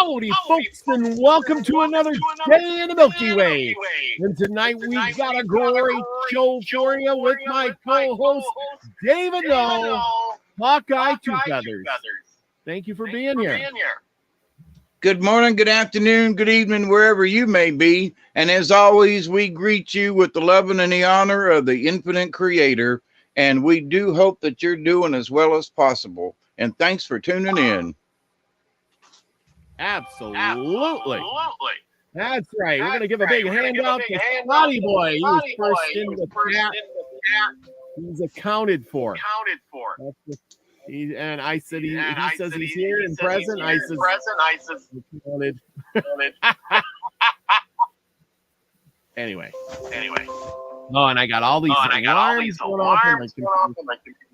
Howdy, folks, and welcome to another day in the Milky Way. And tonight we've got a great show for you with my co-host, David Null, Hawkeye Two Feathers. Thank you for being here. Good morning, good afternoon, good evening, wherever you may be. And as always, we greet you with the love and the honor of the infinite creator. And we do hope that you're doing as well as possible. And thanks for tuning in. Absolutely. That's right. We're going to give a big hand out to Scotty Boy. He was first in the chat. He's accounted for. And I said he says he's here and present. I said accounted. Anyway. Oh, and I got all these alarms going off on my computer.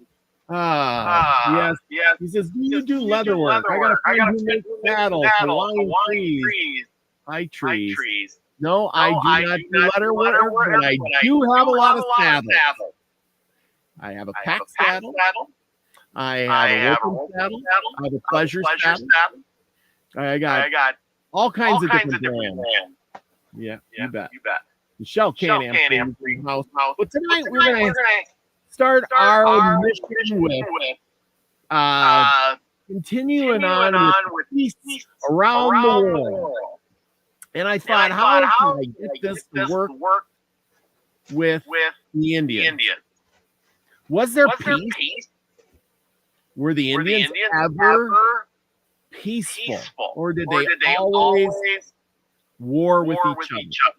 Yes. He says, do you do leather work? I got a friend who makes saddles for lion trees, high trees. No, I do not do leather work, but I do have a lot of saddles. I have a pack saddle. I have a working saddle. I have a pleasure saddle. I got all kinds of different brands. Yeah, you bet. Michelle Can-Am house. But tonight we're going to start our mission with continuing on with peace around the world. And I thought, how can I get this to work with the Indians? Was there peace? Were the Indians ever peaceful? Or did they always war with each other?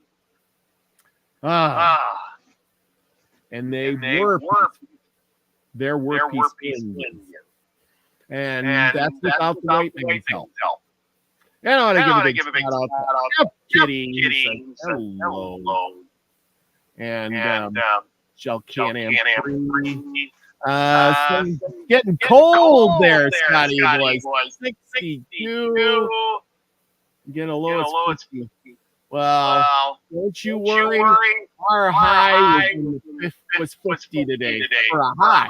And they were peaceful. There were peaceful Indians. And that's without the white man's help. And I want to give a big shout out to Kitty. Hello. And Shell Can-Am. Getting cold there, Scotty boys. 62. Getting a low. Well, don't you worry. Our high was 50 today for a high.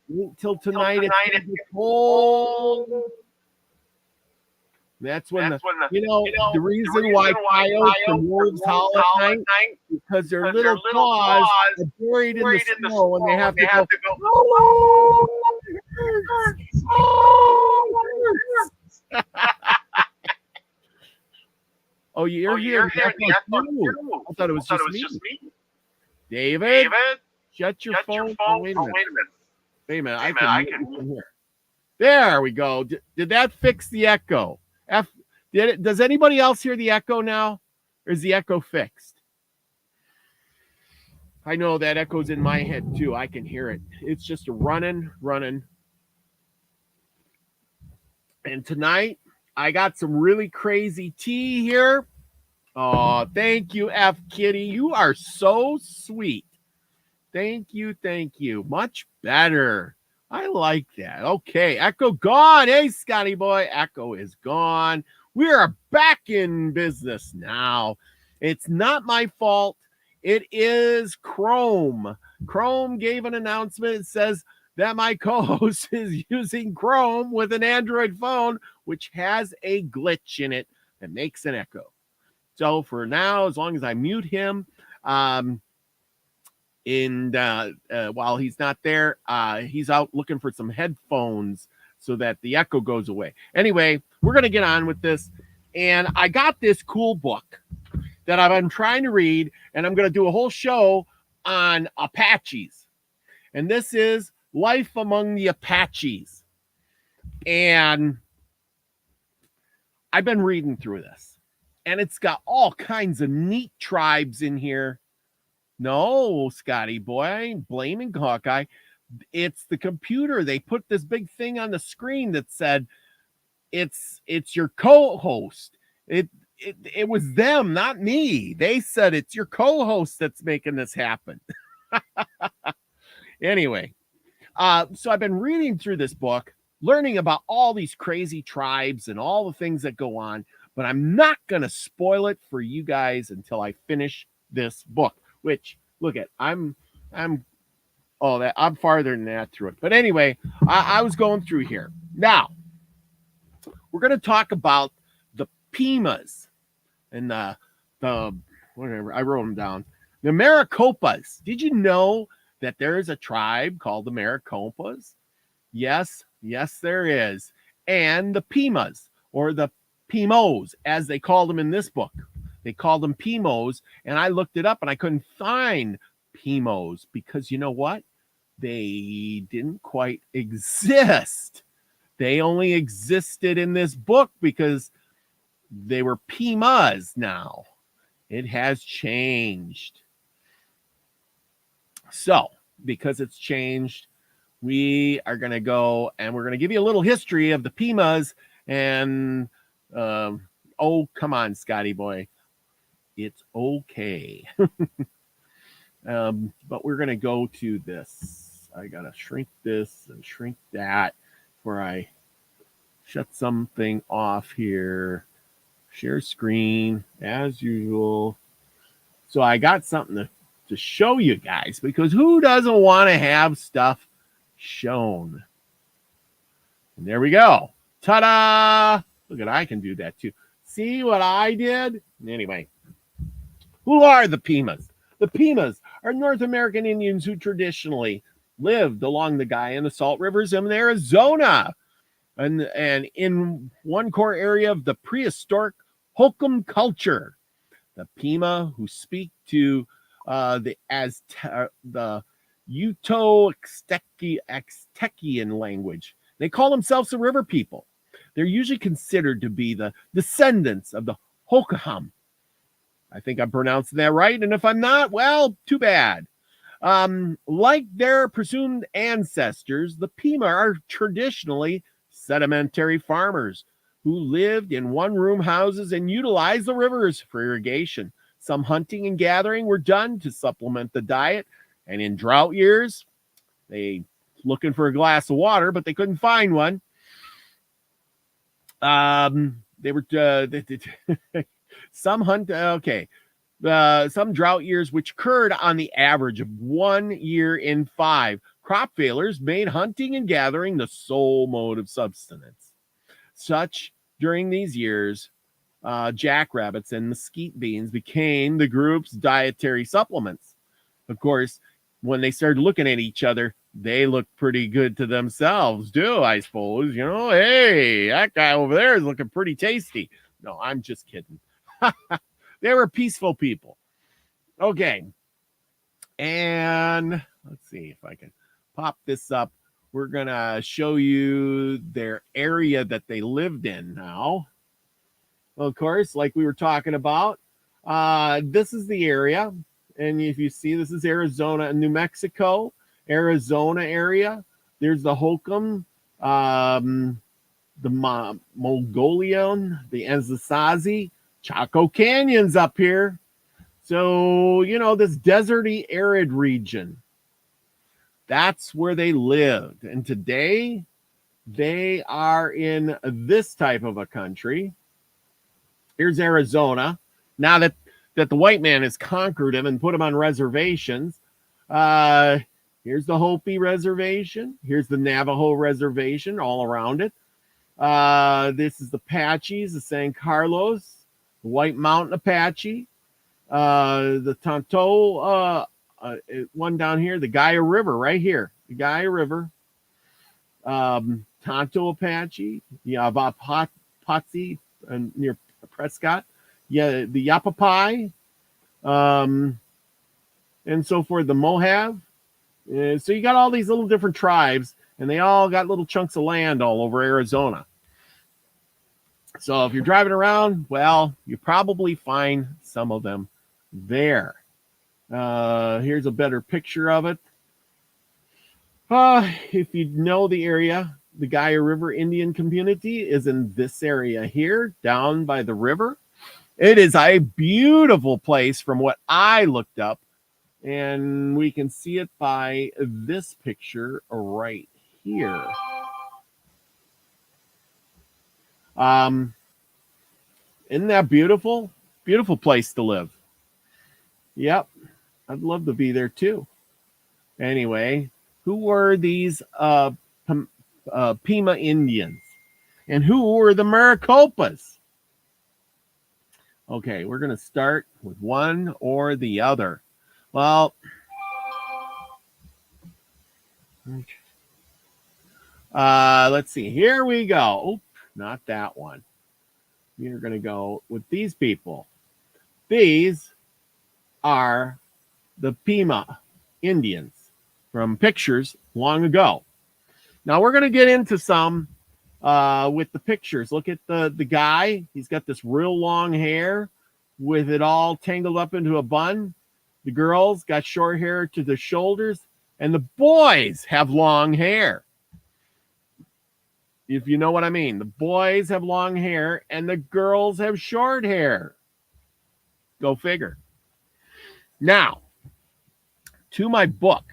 Wait till tonight it's cold. That's when the reason why coyotes and wolves howl at night because their little claws are buried in the snow and they have to go. Oh, you're here. I thought it was just me. David, shut your phone. Oh, wait a minute. I can hear. There we go. Did that fix the echo? Does anybody else hear the echo now? Or is the echo fixed? I know that echo's in my head too. I can hear it. It's just running. And tonight, I got some really crazy tea here. Oh, thank you, F. Kitty. You are so sweet. Thank you. Much better. I like that. Okay, echo gone. Hey, Scotty boy. Echo is gone. We are back in business now. It's not my fault. It is Chrome. Chrome gave an announcement. It says that my co-host is using Chrome with an Android phone, which has a glitch in it that makes an echo. So for now, as long as I mute him, while he's not there, he's out looking for some headphones so that the echo goes away. Anyway, we're going to get on with this. And I got this cool book that I've been trying to read, and I'm going to do a whole show on Apaches. And this is Life Among the Apaches. And I've been reading through this. And it's got all kinds of neat tribes in here. No, Scotty boy, I ain't blaming Hawkeye. It's the computer. They put this big thing on the screen that said, it's your co-host. It was them, not me. They said it's your co-host that's making this happen. Anyway, so I've been reading through this book, learning about all these crazy tribes and all the things that go on, but I'm not going to spoil it for you guys until I finish this book, which, look at, I'm farther than that through it. But anyway, I was going through here. Now, we're going to talk about the Pimas and the whatever, I wrote them down. The Maricopas. Did you know that there is a tribe called the Maricopas? Yes, there is. And the Pimas, or the Pimos, as they called them in this book. They called them Pimos, and I looked it up and I couldn't find Pimos because you know what? They didn't quite exist. They only existed in this book because they were Pimas now. It has changed. So, because it's changed, we are going to go and we're going to give you a little history of the Pimas. And, oh, come on, Scotty boy. It's okay. But we're going to go to this. I got to shrink this and shrink that before I shut something off here. Share screen as usual. So I got something to show you guys because who doesn't want to have stuff shown? And there we go. Ta-da! Look at, I can do that too. See what I did? Anyway, who are the Pimas? The Pimas are North American Indians who traditionally lived along the Guiana Salt Rivers in Arizona and in one core area of the prehistoric Hokum culture. The Pima who speak to the Uto-Aztecian language. They call themselves the river people. They're usually considered to be the descendants of the Hokum. I think I'm pronouncing that right. And if I'm not, well, too bad. Like their presumed ancestors, the Pima are traditionally sedimentary farmers who lived in one-room houses and utilized the rivers for irrigation. Some hunting and gathering were done to supplement the diet. And in drought years, they looking for a glass of water, but they couldn't find one. They were some hunt. Okay. Some drought years, which occurred on the average of 1 year in 5. Crop failures made hunting and gathering the sole mode of subsistence. Such during these years, jackrabbits and mesquite beans became the group's dietary supplements. Of course, when they started looking at each other, they looked pretty good to themselves, too, I suppose. You know, hey, that guy over there is looking pretty tasty. No, I'm just kidding. They were peaceful people. Okay. And let's see if I can pop this up. We're going to show you their area that they lived in now. Well, of course, like we were talking about, this is the area. And if you see, this is Arizona and New Mexico, Arizona area. There's the Hokum, the Mongolian, the Anasazi, Chaco Canyons up here. So, you know, this deserty, arid region. That's where they lived. And today, they are in this type of a country. Here's Arizona. Now that the white man has conquered him and put him on reservations, here's the Hopi Reservation. Here's the Navajo Reservation all around it. This is the Apaches, the San Carlos, the White Mountain Apache, the Tonto, one down here, the Gaia River right here, the Gaia River, Tonto Apache, Yavapatsy near Prescott, yeah, the Yapapai, and so forth, the Mohave. So you got all these little different tribes, and they all got little chunks of land all over Arizona. So if you're driving around, well, you probably find some of them there. Here's a better picture of it. If you know the area, the Gaia River Indian community is in this area here, down by the river. It is a beautiful place from what I looked up, and we can see it by this picture right here. Isn't that beautiful? Beautiful place to live. Yep. I'd love to be there too. Anyway, who were these Pima Indians? And who were the Maricopas? Okay, we're going to start with one or the other. Well, let's see. Here we go. Oop, not that one. We're going to go with these people. These are the Pima Indians from pictures long ago. Now we're going to get into some with the pictures. Look at the guy. He's got this real long hair with it all tangled up into a bun. The girls got short hair to the shoulders, and the boys have long hair. If you know what I mean. The boys have long hair, and the girls have short hair. Go figure. Now, to my book.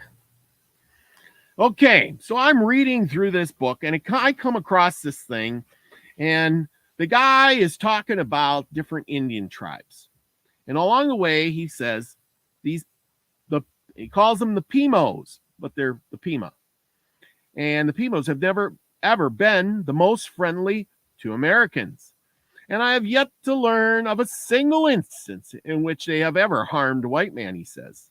Okay, so I'm reading through this book, and I come across this thing, and the guy is talking about different Indian tribes. And along the way, he says he calls them the Pimos, but they're the Pima. And the Pimos have never, ever been the most friendly to Americans. And I have yet to learn of a single instance in which they have ever harmed a white man, he says.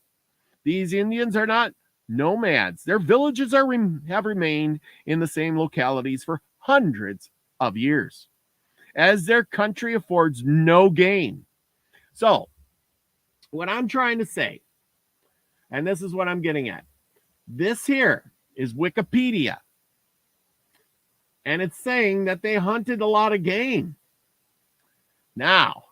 These Indians are not nomads. Their villages have remained in the same localities for hundreds of years, as their country affords no game. So, what I'm trying to say, and this is what I'm getting at, this here is Wikipedia, and it's saying that they hunted a lot of game. Now,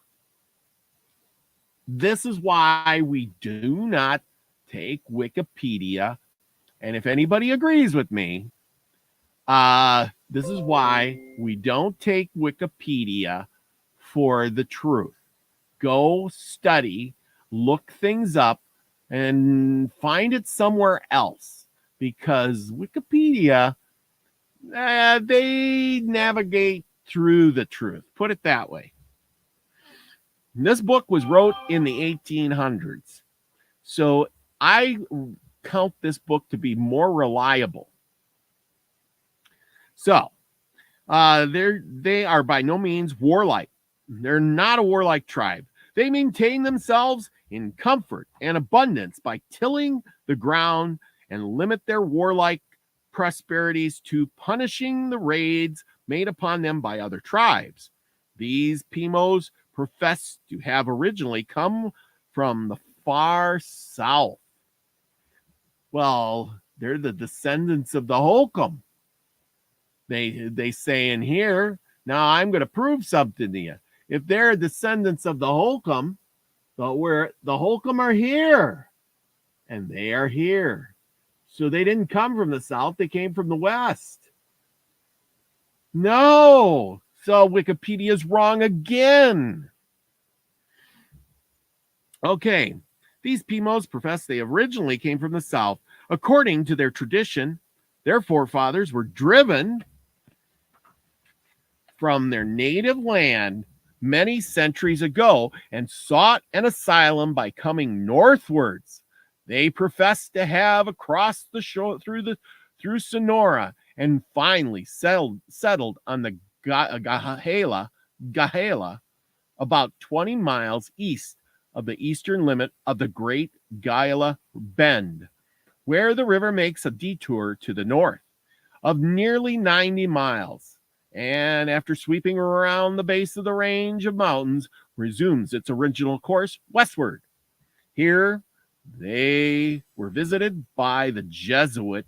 this is why we do not take Wikipedia, and if anybody agrees with me, this is why we don't take Wikipedia for the truth. Go study, look things up, and find it somewhere else, because Wikipedia, they navigate through the truth. Put it that way. This book was wrote in the 1800s. So I count this book to be more reliable. So they are by no means warlike. They're not a warlike tribe. They maintain themselves in comfort and abundance by tilling the ground and limit their warlike prosperities to punishing the raids made upon them by other tribes. These Pimos profess to have originally come from the far south. Well, they're the descendants of the Holcomb. They say in here, now I'm going to prove something to you. If they're descendants of the Holcomb, where the Holcomb are here, and they are here. So they didn't come from the south, they came from the west. No, so Wikipedia's wrong again. Okay, these Pimos profess they originally came from the south. According to their tradition, their forefathers were driven from their native land many centuries ago and sought an asylum by coming northwards. They professed to have crossed the shore through Sonora and finally settled on the Gahala, about 20 miles east of the eastern limit of the Great Gahala Bend, where the river makes a detour to the north of nearly 90 miles. And after sweeping around the base of the range of mountains, resumes its original course westward. Here, they were visited by the Jesuit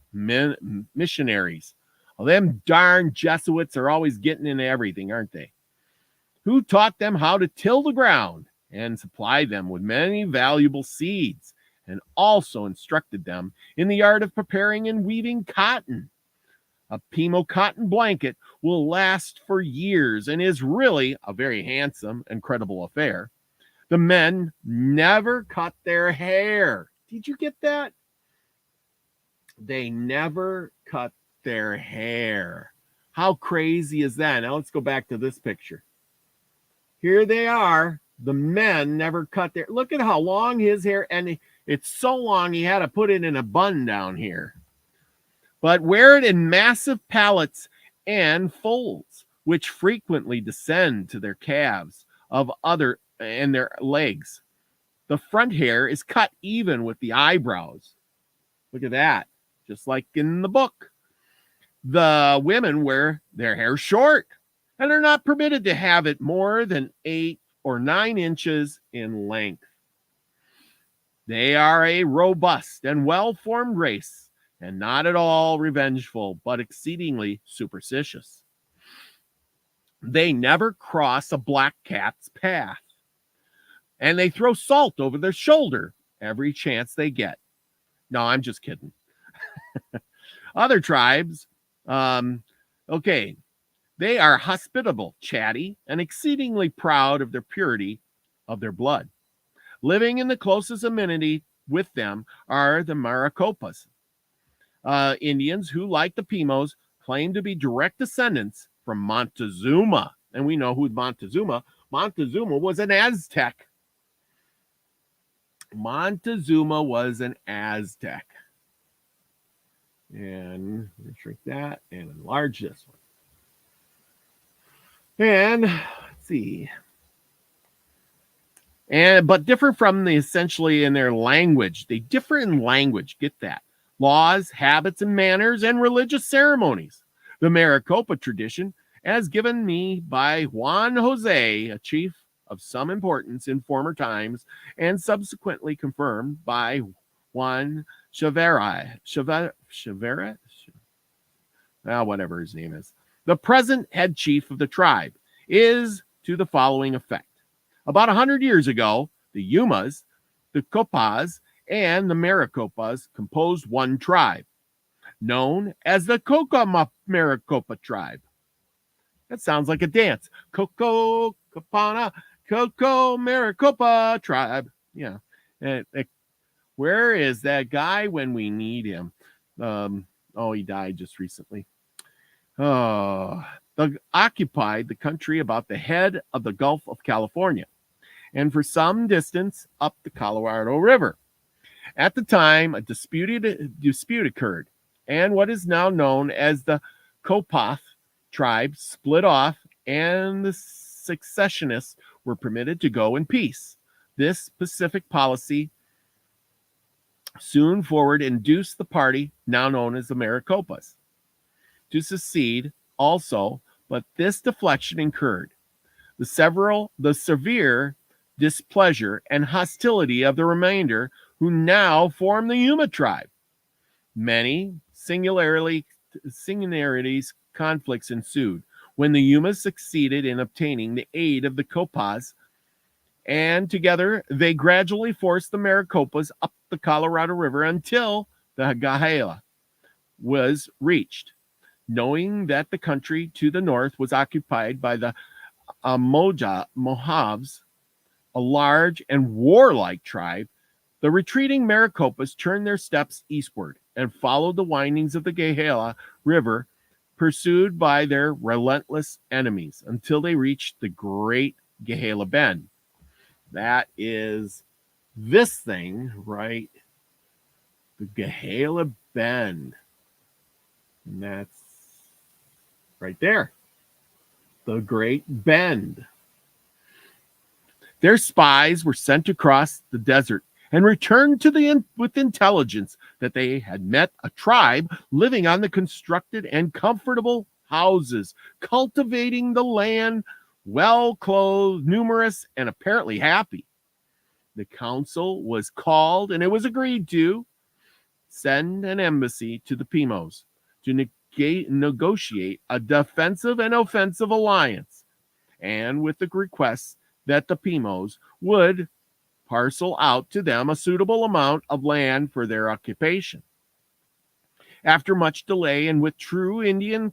missionaries. Well, them darn Jesuits are always getting into everything, aren't they? Who taught them how to till the ground and supplied them with many valuable seeds, and also instructed them in the art of preparing and weaving cotton. A Pimo cotton blanket will last for years and is really a very handsome and credible affair. The men never cut their hair. Did you get that? They never cut their hair. How crazy is that? Now let's go back to this picture. Here they are. The men never cut their... Look at how long his hair... And it's so long he had to put it in a bun down here. But wear it in massive pallets and folds, which frequently descend to their calves and their legs. The front hair is cut even with the eyebrows. Look at that, just like in the book. The women wear their hair short and are not permitted to have it more than 8 or 9 inches in length. They are a robust and well-formed race, and not at all revengeful, but exceedingly superstitious. They never cross a black cat's path, and they throw salt over their shoulder every chance they get. No, I'm just kidding. Other tribes, they are hospitable, chatty, and exceedingly proud of their purity of their blood. Living in the closest amenity with them are the Maricopas, Indians who, like the Pimos, claim to be direct descendants from Montezuma. And we know who Montezuma. Montezuma was an Aztec. Montezuma was an Aztec. And let me shrink that and enlarge this one. And let's see. But different from the essentially in their language. They differ in language. Get that. Laws, habits, and manners, and religious ceremonies. The Maricopa tradition, as given me by Juan Jose, a chief of some importance in former times, and subsequently confirmed by Juan Chavera, whatever his name is, the present head chief of the tribe, is to the following effect. About 100 years ago, the Yumas, the Copas, and the Maricopas composed one tribe, known as the Coca Maricopa tribe. That sounds like a dance. Coco, Capana, Coco Maricopa tribe. Yeah. Where is that guy when we need him? He died just recently. They occupied the country about the head of the Gulf of California, and for some distance up the Colorado River. At the time, a dispute occurred, and what is now known as the Copath tribe split off, and the secessionists were permitted to go in peace. This pacific policy soon forward induced the party, now known as the Maricopas, to secede also, but this deflection incurred the severe displeasure and hostility of the remainder, who now form the Yuma tribe. Many singularities conflicts ensued when the Yumas succeeded in obtaining the aid of the Copas, and together they gradually forced the Maricopas up the Colorado River until the Gahala was reached. Knowing that the country to the north was occupied by the Mohavs, a large and warlike tribe, the retreating Maricopas turned their steps eastward and followed the windings of the Gahala River, pursued by their relentless enemies until they reached the Great Gahala Bend. That is this thing, right? The Gahala Bend. And that's right there. The Great Bend. Their spies were sent across the desert and returned with intelligence that they had met a tribe living on the constructed and comfortable houses, cultivating the land, well-clothed, numerous, and apparently happy. The council was called, and it was agreed to send an embassy to the Pimos to negotiate a defensive and offensive alliance, and with the request that the Pimos would parcel out to them a suitable amount of land for their occupation. After much delay and with true Indian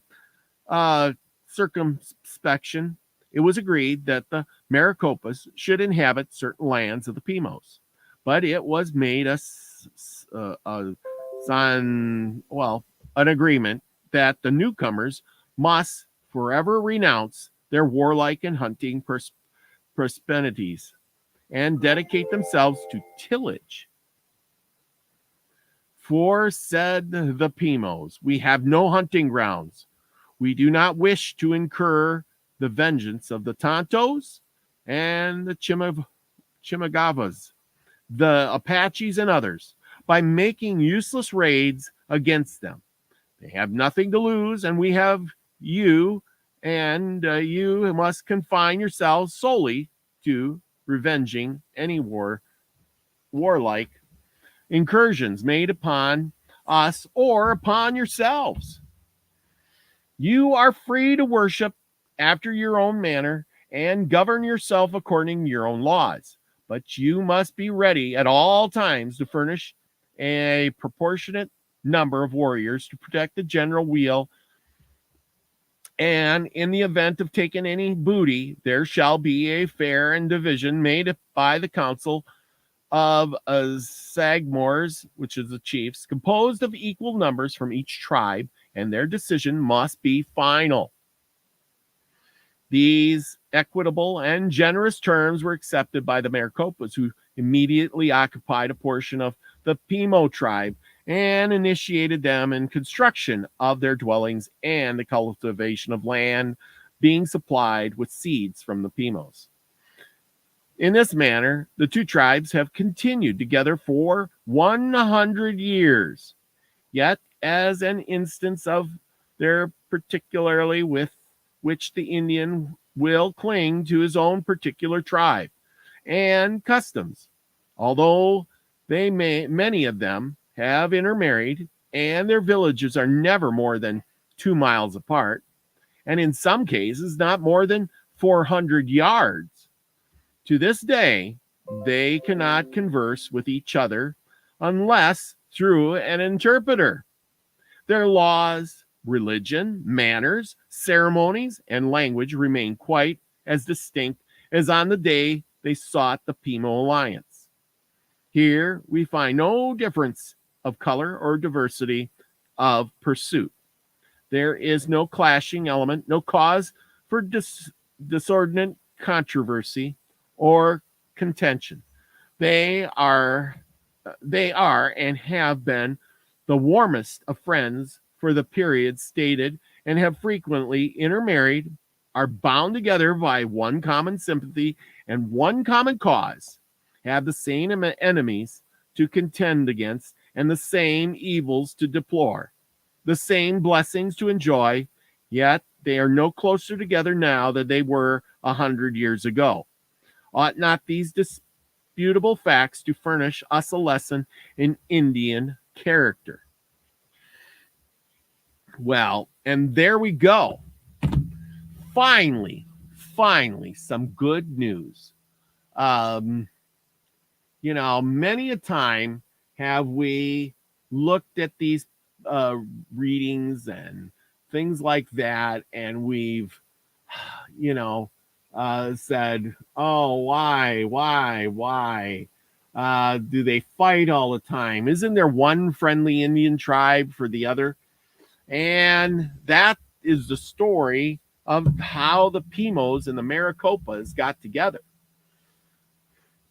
circumspection, it was agreed that the Maricopas should inhabit certain lands of the Pimos, but it was made an agreement that the newcomers must forever renounce their warlike and hunting prosperities and dedicate themselves to tillage. For, said the Pimos, we have no hunting grounds. We do not wish to incur the vengeance of the Tontos, and the Chimagavas, the Apaches, and others by making useless raids against them. They have nothing to lose, and we have you, and you must confine yourselves solely to revenging any warlike incursions made upon us or upon yourselves. You are free to worship after your own manner and govern yourself according to your own laws, but you must be ready at all times to furnish a proportionate number of warriors to protect the general weal. And in the event of taking any booty, there shall be a fair and division made by the council of Sagmors, which is the chiefs, composed of equal numbers from each tribe, and their decision must be final. These equitable and generous terms were accepted by the Maricopas, who immediately occupied a portion of the Pimo tribe and initiated them in construction of their dwellings and the cultivation of land, being supplied with seeds from the Pimos. In this manner, the two tribes have continued together for 100 years. Yet, as an instance of their particularly with which the Indian will cling to his own particular tribe and customs, although many of them have intermarried, and their villages are never more than 2 miles apart, and in some cases not more than 400 yards. To this day, they cannot converse with each other unless through an interpreter. Their laws, religion, manners, ceremonies, and language remain quite as distinct as on the day they sought the Pimo alliance. Here we find no difference of color or diversity of pursuit. There is no clashing element, no cause for disordinate controversy or contention. They are and have been the warmest of friends for the period stated, and have frequently intermarried, are bound together by one common sympathy and one common cause, have the same enemies to contend against, and the same evils to deplore, the same blessings to enjoy, yet they are no closer together now than they were 100 years ago. Ought not these disputable facts to furnish us a lesson in Indian character? Well, and there we go. Finally, some good news. Many a time have we looked at these readings and things like that, and we've, said, oh, why? Do they fight all the time? Isn't there one friendly Indian tribe for the other? And that is the story of how the Pimos and the Maricopas got together.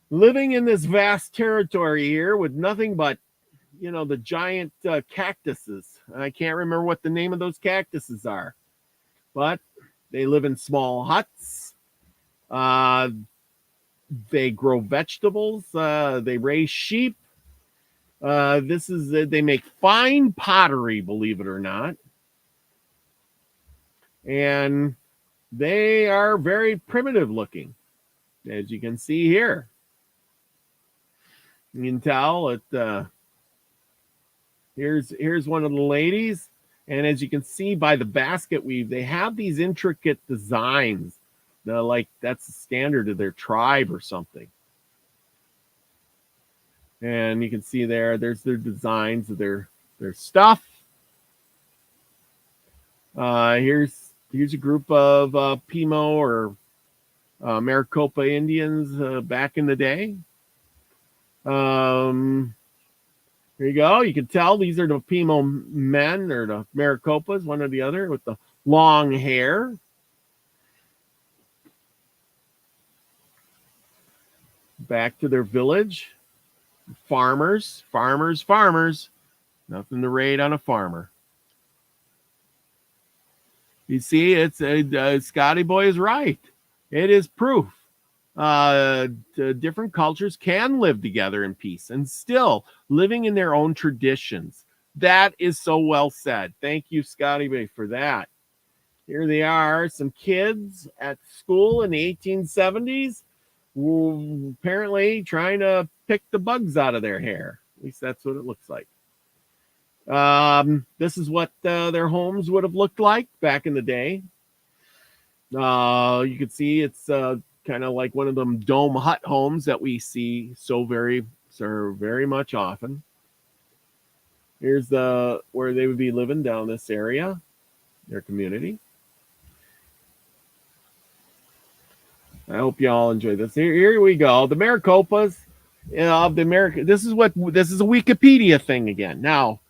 Living in this vast territory here with nothing but, the giant cactuses. I can't remember what the name of those cactuses are, but they live in small huts. They grow vegetables. They raise sheep. They make fine pottery, believe it or not. And they are very primitive looking, as you can see here. You can tell it. Here's one of the ladies, and as you can see by the basket weave, they have these intricate designs. That's the standard of their tribe or something. And you can see there's their designs of their stuff. Here's a group of Pimo or Maricopa Indians back in the day. Here you go. You can tell these are the Pimo men or the Maricopas, one or the other, with the long hair. Back to their village. Farmers. Nothing to raid on a farmer. You see, it's Scotty Boy is right. It is proof Different cultures can live together in peace and still living in their own traditions. That is so well said. Thank you, Scotty Bay, for that. Here they are, some kids at school in the 1870s, apparently trying to pick the bugs out of their hair. At least that's what it looks like. This is what their homes would have looked like back in the day. You can see it's kind of like one of them dome hut homes that we see so very much often. Here's the where they would be living down this area, their community. I hope you all enjoy this. Here we go. The Maricopas of the America. This is a Wikipedia thing again. Now,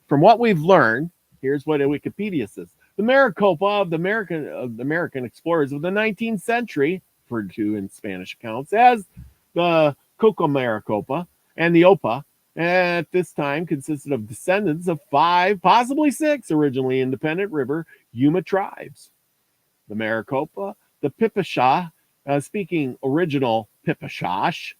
from what we've learned, here's what a Wikipedia says. The Maricopa of the American explorers of the 19th century, referred to in Spanish accounts as the Coco Maricopa and the Opa, at this time consisted of descendants of 5, possibly 6, originally independent river Yuma tribes. The Maricopa, the Pipasha, speaking original Pipashash,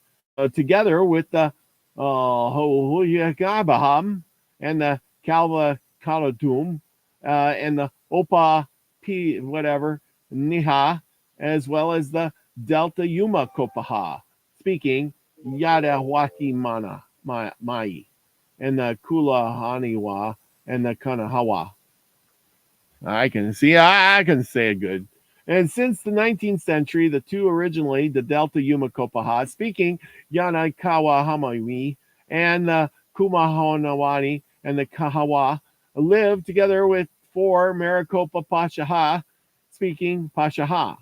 together with the Hoyagabaham and the Kaladum and the Opa P whatever Niha, as well as the Delta Yuma Kopaha, speaking Yadawaki Mana Mai, and the Kulahaniwa and the Kanahawa. I can say it good. And since the 19th century, the two originally, the Delta Yuma Kopaha, speaking Yanakawa Hamawi, and the Kumahonawani and the Kahawa, lived together with 4 Maricopa Pashaha, speaking Pashaha.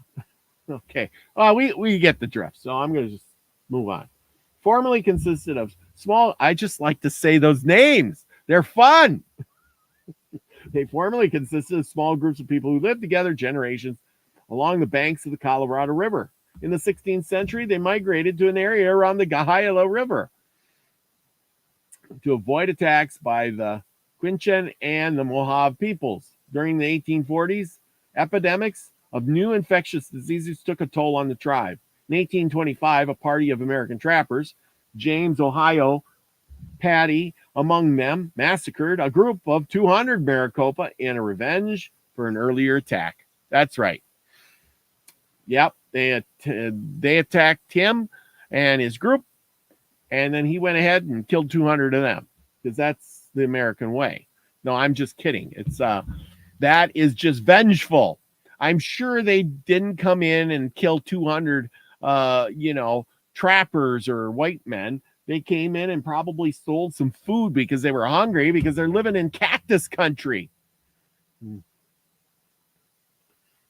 Okay, we get the drift, so I'm going to just move on. Formerly consisted of small, I just like to say those names. They're fun. They formerly consisted of small groups of people who lived together generations along the banks of the Colorado River. In the 16th century, they migrated to an area around the Gahiala River to avoid attacks by the Quinchen and the Mohave peoples. During the 1840s, epidemics of new infectious diseases took a toll on the tribe. In 1825, a party of American trappers, James, Ohio, Patty, among them, massacred a group of 200 Maricopa in a revenge for an earlier attack. That's right. Yep, they attacked him and his group, and then he went ahead and killed 200 of them, because that's the American way. No, I'm just kidding. It's that is just vengeful. I'm sure they didn't come in and kill 200 trappers or white men. They came in and probably stole some food because they were hungry, because they're living in cactus country. In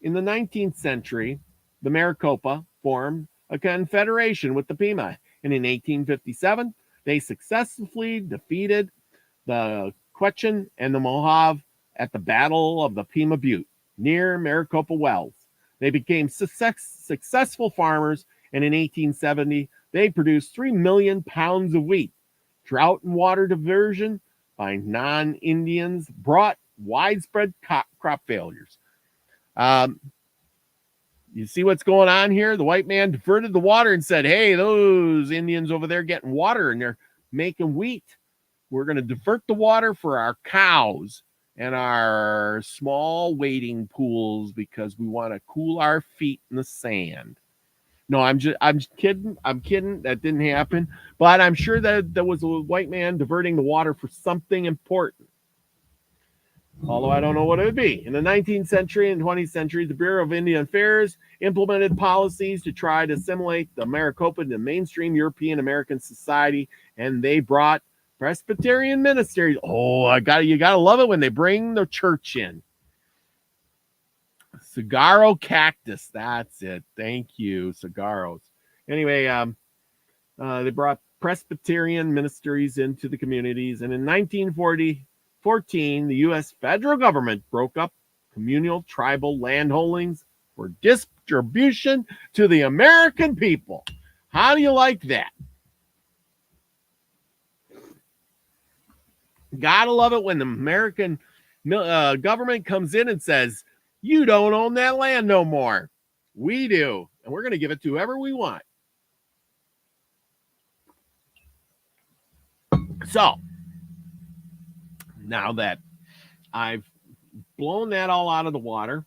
the 19th century, the Maricopa formed a confederation with the Pima, and in 1857, they successfully defeated the Quechan and the Mohave at the Battle of the Pima Butte near Maricopa Wells. They became successful farmers, and in 1870, they produced 3 million pounds of wheat. Drought and water diversion by non-Indians brought widespread crop failures. You see what's going on here? The white man diverted the water and said, hey, those Indians over there getting water and they're making wheat. We're going to divert the water for our cows and our small wading pools because we want to cool our feet in the sand. No, I'm kidding. I'm kidding. That didn't happen. But I'm sure that there was a white man diverting the water for something important. Although I don't know what it would be. In the 19th century and 20th century, the Bureau of Indian Affairs implemented policies to try to assimilate the Maricopa into mainstream European American society, and they brought Presbyterian ministers. Oh, you gotta love it when they bring the church in. Saguaro cactus, that's it. Thank you, Saguaros. Anyway, they brought Presbyterian ministries into the communities, and in 1914, the U.S. federal government broke up communal tribal land holdings for distribution to the American people. How do you like that? Gotta love it when the American government comes in and says, you don't own that land no more. We do. and we're going to give it to whoever we want. So, now that I've blown that all out of the water,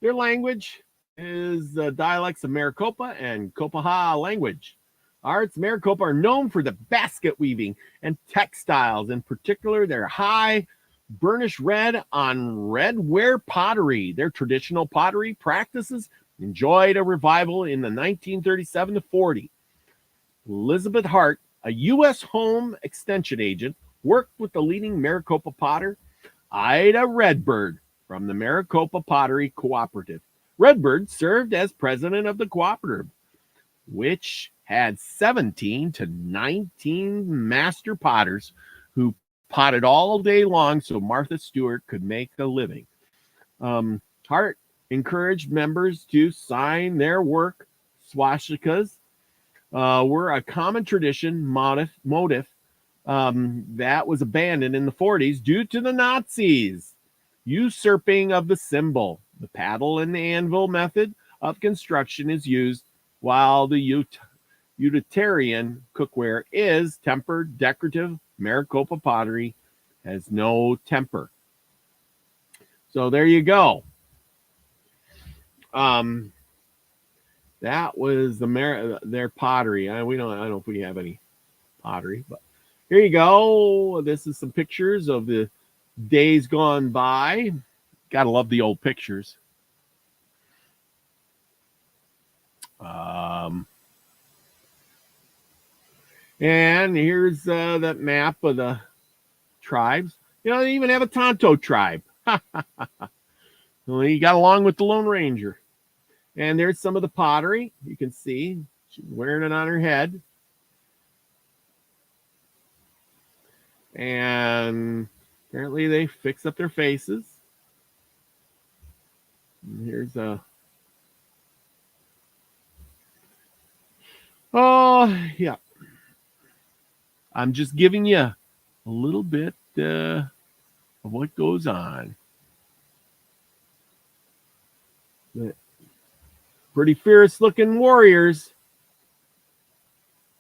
their language is the dialects of Maricopa and Copaha language. Arts, Maricopa are known for the basket weaving and textiles. In particular, their high burnished red on redware pottery. Their traditional pottery practices enjoyed a revival in the 1937 to 40. Elizabeth Hart, a U.S. home extension agent, worked with the leading Maricopa potter, Ida Redbird, from the Maricopa Pottery Cooperative. Redbird served as president of the cooperative, which had 17 to 19 master potters who potted all day long so Martha Stewart could make a living. Hart encouraged members to sign their work. Swastikas were a common tradition motif that was abandoned in the 40s due to the Nazis usurping of the symbol. The paddle and the anvil method of construction is used, while the utilitarian cookware is tempered, decorative. Maricopa pottery has no temper. So there you go. That was their pottery. I don't know if we have any pottery, but here you go. This is some pictures of the days gone by. Gotta love the old pictures. And here's that map of the tribes. You know, they even have a Tonto tribe. Well, he got along with the Lone Ranger. And there's some of the pottery. You can see she's wearing it on her head. And apparently they fix up their faces. And here's a... Oh, yeah. I'm just giving you a little bit of what goes on. Pretty fierce looking warriors.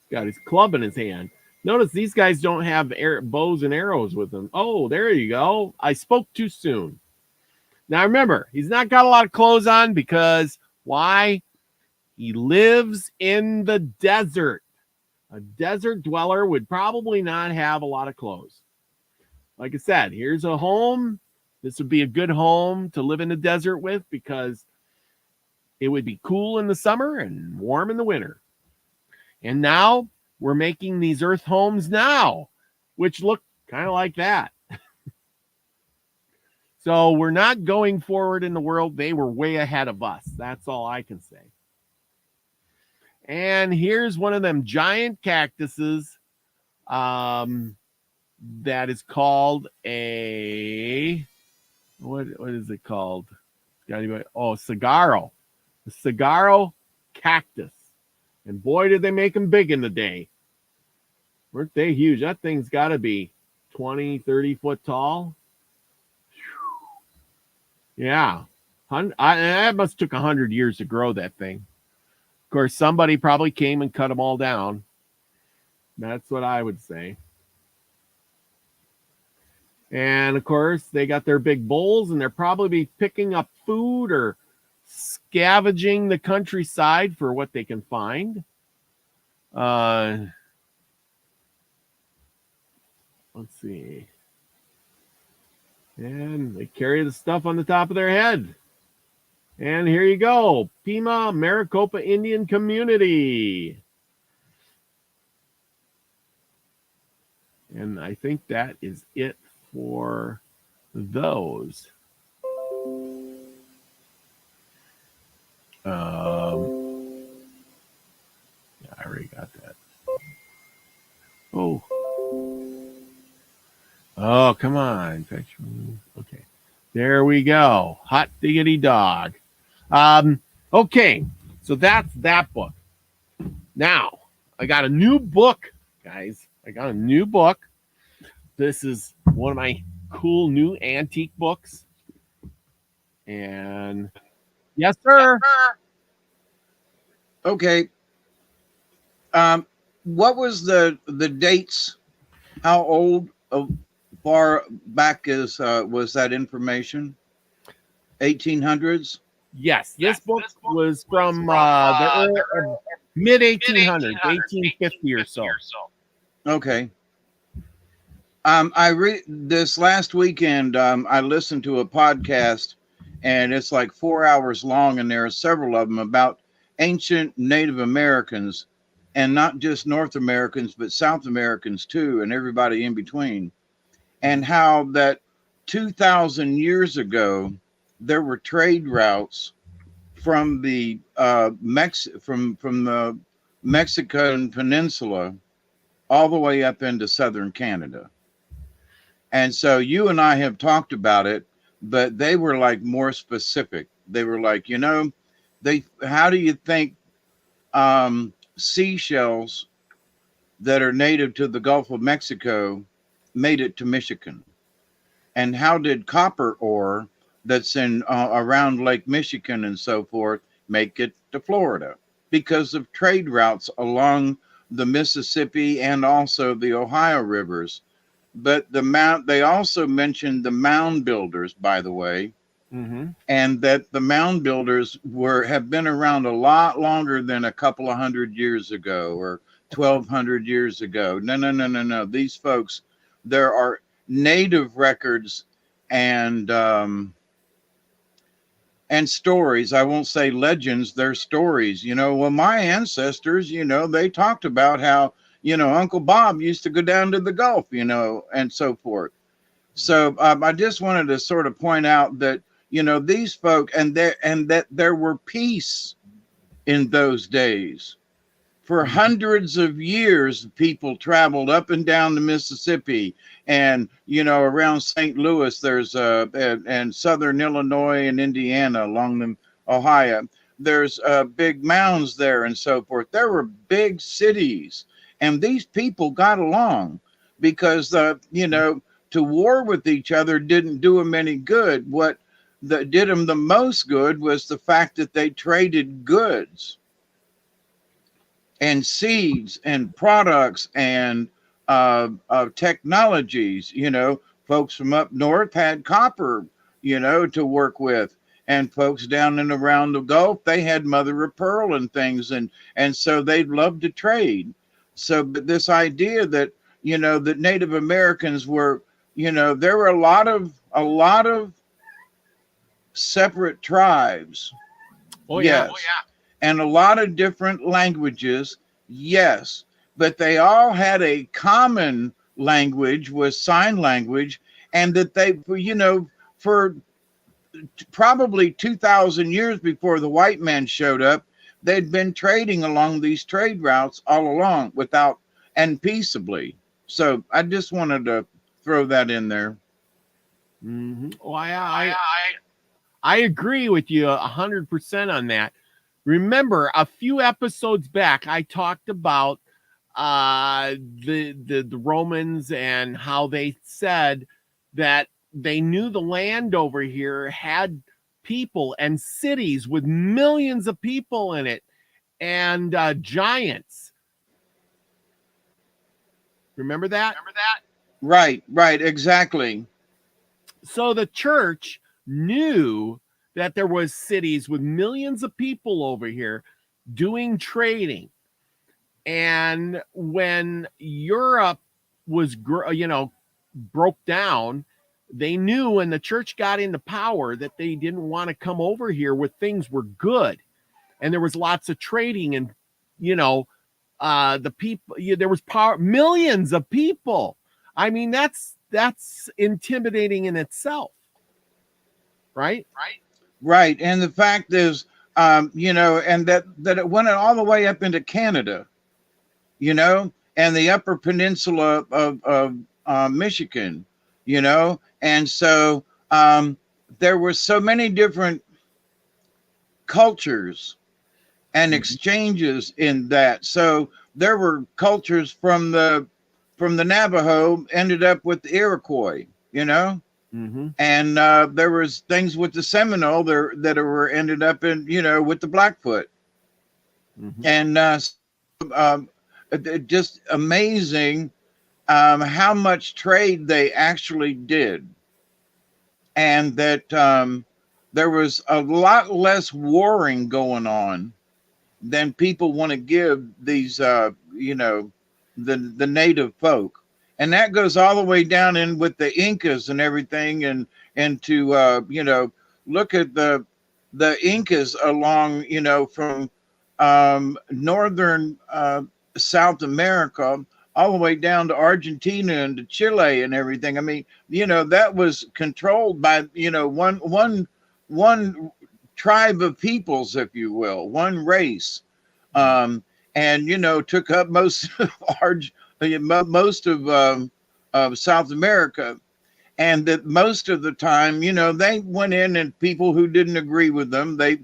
Got his club in his hand. Notice these guys don't have bows and arrows with them. Oh, there you go. I spoke too soon. Now remember, he's not got a lot of clothes on because why? He lives in the desert. A desert dweller would probably not have a lot of clothes. Like I said, here's a home. This would be a good home to live in the desert with because it would be cool in the summer and warm in the winter. And now we're making these earth homes now, which look kind of like that. So we're not going forward in the world. They were way ahead of us. That's all I can say. And here's one of them giant cactuses that is called a, what is it called? Oh, saguaro. The saguaro cactus. And boy, did they make them big in the day. Weren't they huge? That thing's got to be 20, 30 foot tall. Yeah. That must have took 100 years to grow that thing. Of course, somebody probably came and cut them all down. That's what I would say. And, of course, they got their big bowls, and they're probably picking up food or scavenging the countryside for what they can find. Let's see. And they carry the stuff on the top of their head. And here you go. Pima Maricopa Indian Community. And I think that is it for those. Yeah, I already got that. Oh, come on. Okay. There we go. Hot diggity dog. Okay. So that's that book. Now, I got a new book, guys. I got a new book. This is one of my cool new antique books. And yes, sir. Okay. What was the dates? How old, far back is was that information? 1800s. Yes, this book was from the mid 1800s, 1850 or so. Okay. I read this last weekend. I listened to a podcast, and it's like 4 hours long, and there are several of them about ancient Native Americans, and not just North Americans, but South Americans too, and everybody in between, and how that 2,000 years ago there were trade routes from the from the Mexican peninsula all the way up into southern Canada. And so you and I have talked about it, but they were like more specific. They were like, how do you think seashells that are native to the Gulf of Mexico made it to Michigan? And how did copper ore that's in around Lake Michigan and so forth make it to Florida? Because of trade routes along the Mississippi and also the Ohio rivers. But they also mentioned the mound builders, by the way, and that the mound builders have been around a lot longer than a couple of hundred years ago or 1,200 years ago. No. These folks, there are native records and stories. I won't say legends, they're stories. Well, my ancestors, they talked about how, Uncle Bob used to go down to the Gulf, and so forth. So I just wanted to sort of point out that, these folk and that there were peace in those days. For hundreds of years, people traveled up and down the Mississippi, and around St. Louis, there's and southern Illinois and Indiana along the Ohio. There's big mounds there and so forth. There were big cities, and these people got along because to war with each other didn't do them any good. What did them the most good was the fact that they traded goods and seeds and products and technologies. Folks from up north had copper, to work with, and folks down and around the Gulf, they had mother of pearl and things, and so they'd love to trade. So, but this idea that that Native Americans were, there were a lot of separate tribes. Oh yes. yeah. Oh yeah. And a lot of different languages, yes, but they all had a common language, was sign language, and that they, for probably 2,000 years before the white man showed up, they'd been trading along these trade routes all along and peaceably. So I just wanted to throw that in there. Oh, I agree with you 100% on that. Remember, a few episodes back, I talked about the Romans and how they said that they knew the land over here had people and cities with millions of people in it and giants. Remember that? Right, exactly. So the church knew that there was cities with millions of people over here doing trading. And when Europe was, broke down, they knew when the church got into power that they didn't want to come over here where things were good. And there was lots of trading and, the people, there was power, millions of people. I mean, that's intimidating in itself. Right. And the fact is, and that it went all the way up into Canada, and the upper peninsula of Michigan, and so there were so many different cultures and exchanges in that. So there were cultures from the Navajo ended up with the Iroquois, and there was things with the Seminole that were ended up in, with the Blackfoot. Mhm. And just amazing how much trade they actually did, and that there was a lot less warring going on than people want to give these, the native folk. And that goes all the way down in with the Incas and everything, and to look at the Incas along, from northern South America all the way down to Argentina and to Chile and everything. I mean, that was controlled by, one tribe of peoples, if you will, one race. And took up most of of South America, and that most of the time, they went in, and people who didn't agree with them, they,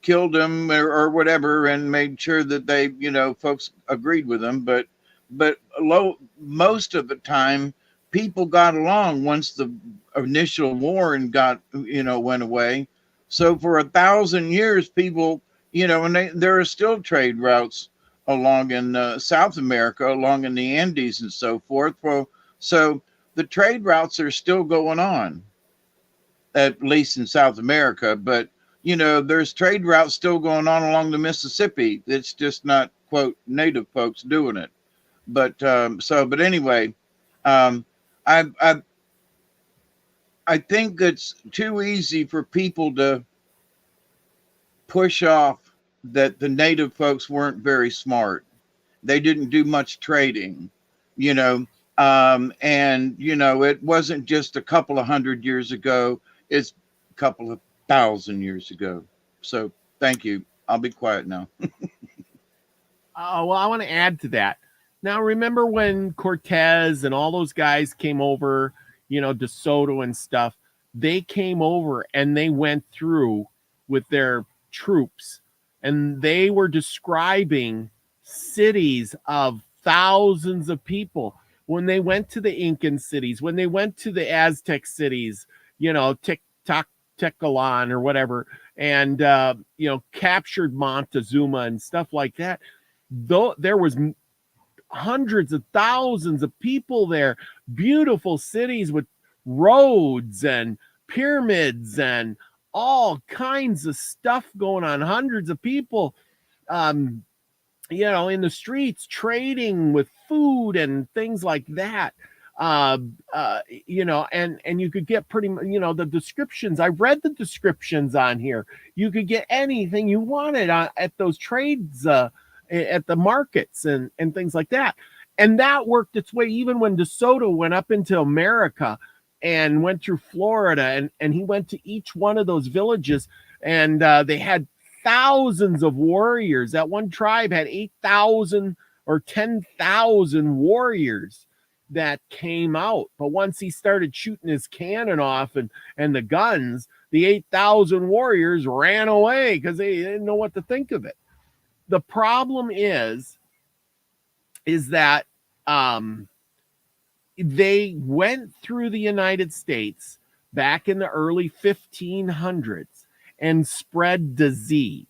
killed them or whatever, and made sure that they, folks agreed with them. But most of the time, people got along once the initial war and went away. So for 1,000 years, people, and there are still trade routes along in South America, along in the Andes and so forth. Well, so the trade routes are still going on, at least in South America. But, there's trade routes still going on along the Mississippi. It's just not, quote, native folks doing it. But but anyway, I think it's too easy for people to push off that the native folks weren't very smart. They didn't do much trading, and it wasn't just a couple of 100 years ago. It's a couple of 1,000 years ago. So thank you. I'll be quiet now. Well, I want to add to that. Now, remember when Cortez and all those guys came over, De Soto and stuff, they came over and they went through with their troops, and they were describing cities of thousands of people. When they went to the Incan cities, when they went to the Aztec cities, Tecalon or whatever, and captured Montezuma and stuff like that, though there was hundreds of thousands of people there, beautiful cities with roads and pyramids and all kinds of stuff going on, hundreds of people in the streets trading with food and things like that. And you could get pretty, the descriptions. I read the descriptions on here. You could get anything you wanted at those trades, at the markets and things like that. And that worked its way even when De Soto went up into America and went through Florida, and he went to each one of those villages, and they had thousands of warriors. That one tribe had 8,000 or 10,000 warriors that came out. But once he started shooting his cannon off and the guns, the 8,000 warriors ran away because they didn't know what to think of it. The problem is that they went through the United States back in the early 1500s and spread disease.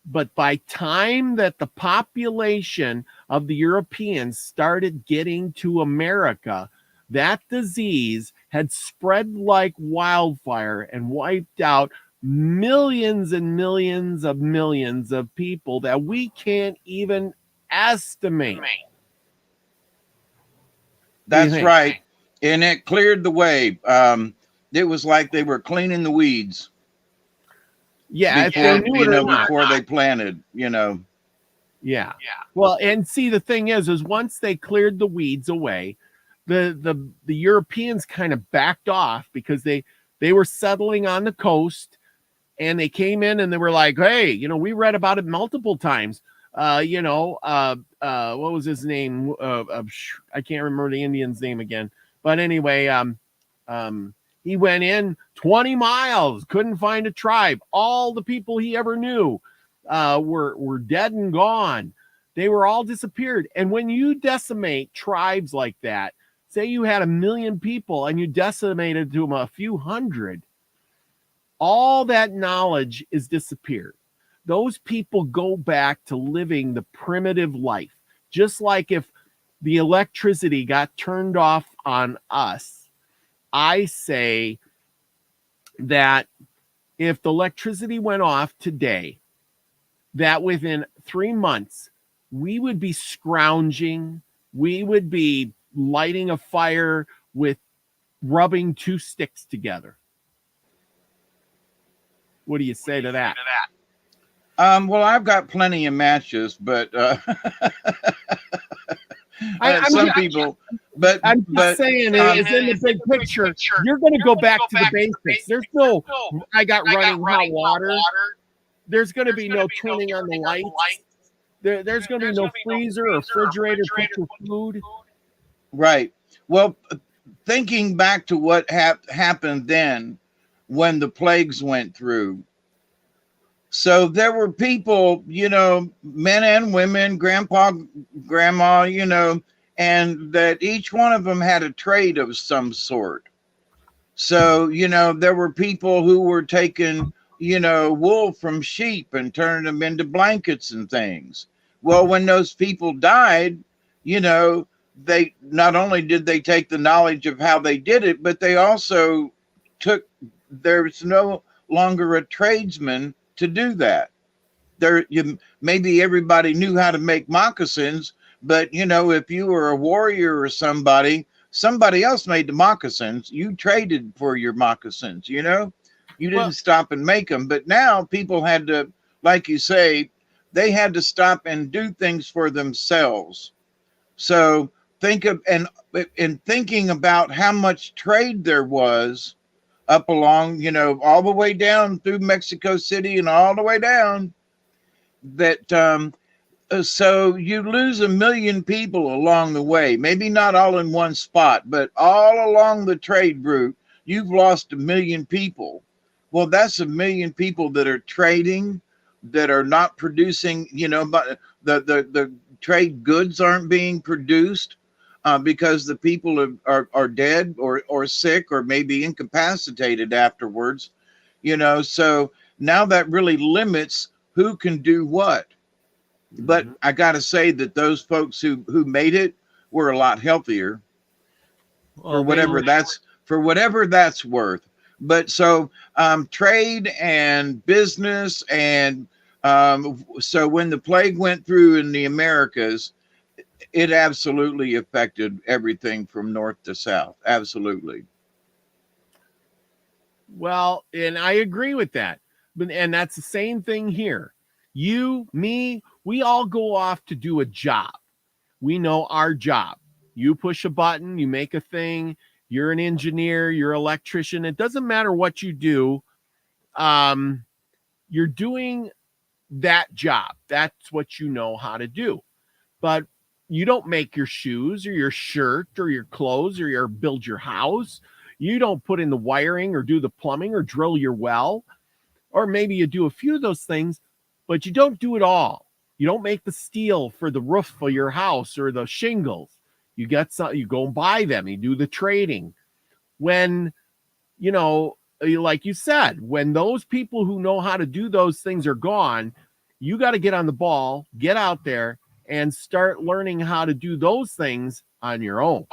But by time that the population of the Europeans started getting to America, that disease had spread like wildfire and wiped out millions and millions of people that we can't even estimate. That's right. And it cleared the way. It was like they were cleaning the weeds. Yeah, before they planted, Yeah. Well, and see, the thing is once they cleared the weeds away, the Europeans kind of backed off because they were settling on the coast, and they came in and they were like, hey, we read about it multiple times. What was his name? I can't remember the Indian's name again. But anyway, he went in 20 miles, couldn't find a tribe. All the people he ever knew were dead and gone. They were all disappeared. And when you decimate tribes like that, say you had 1 million people and you decimated to a few hundred, all that knowledge is disappeared. those people go back to living the primitive life. Just like if the electricity got turned off on us, I say that if the electricity went off today, that within 3 months, we would be scrounging, we would be lighting a fire with rubbing 2 sticks together. What do you say to that? Well, I've got plenty of matches, but some people. But I'm just saying, is in the big picture, you're going to go back to the basics. There's no, I got running hot water. There's going to be no turning on the lights. There's going to be no freezer or refrigerator to put your food. Right. Well, thinking back to what happened then when the plagues went through. So there were people, you know, men and women, grandpa, grandma, you know, and that each one of them had a trade of some sort. So, you know, there were people who were taking, you know, wool from sheep and turning them into blankets and things. Well, when those people died, you know, they not only did they take the knowledge of how they did it, but they also took, there's no longer a tradesman to do that. Maybe everybody knew how to make moccasins, but you know, if you were a warrior or somebody else made the moccasins. You traded for your moccasins, you know, you didn't stop and make them. But now people had to, like you say, they had to stop and do things for themselves. So think of, and thinking about how much trade there was up along, you know, all the way down through Mexico City and all the way down, that so you lose 1 million people along the way, maybe not all in one spot, but all along the trade route, you've lost 1 million people. Well, that's 1 million people that are trading, that are not producing, you know, but the trade goods aren't being produced. Because the people are dead or sick or maybe incapacitated afterwards, you know. So now that really limits who can do what. But I got to say that those folks who made it were a lot healthier, for whatever that's worth. But so trade and business and so when the plague went through in the Americas, it absolutely affected everything from north to south. Absolutely. Well, and I agree with that. And that's the same thing here. You, me, we all go off to do a job. We know our job. You push a button, you make a thing. You're an engineer, you're an electrician. It doesn't matter what you do. You're doing that job. That's what you know how to do. But you don't make your shoes or your shirt or your clothes or build your house. You don't put in the wiring or do the plumbing or drill your well. Or maybe you do a few of those things, but you don't do it all. You don't make the steel for the roof of your house or the shingles. You get some, you go and buy them. You do the trading. When, you know, like you said, when those people who know how to do those things are gone, you got to get on the ball, get out there, and start learning how to do those things on your own.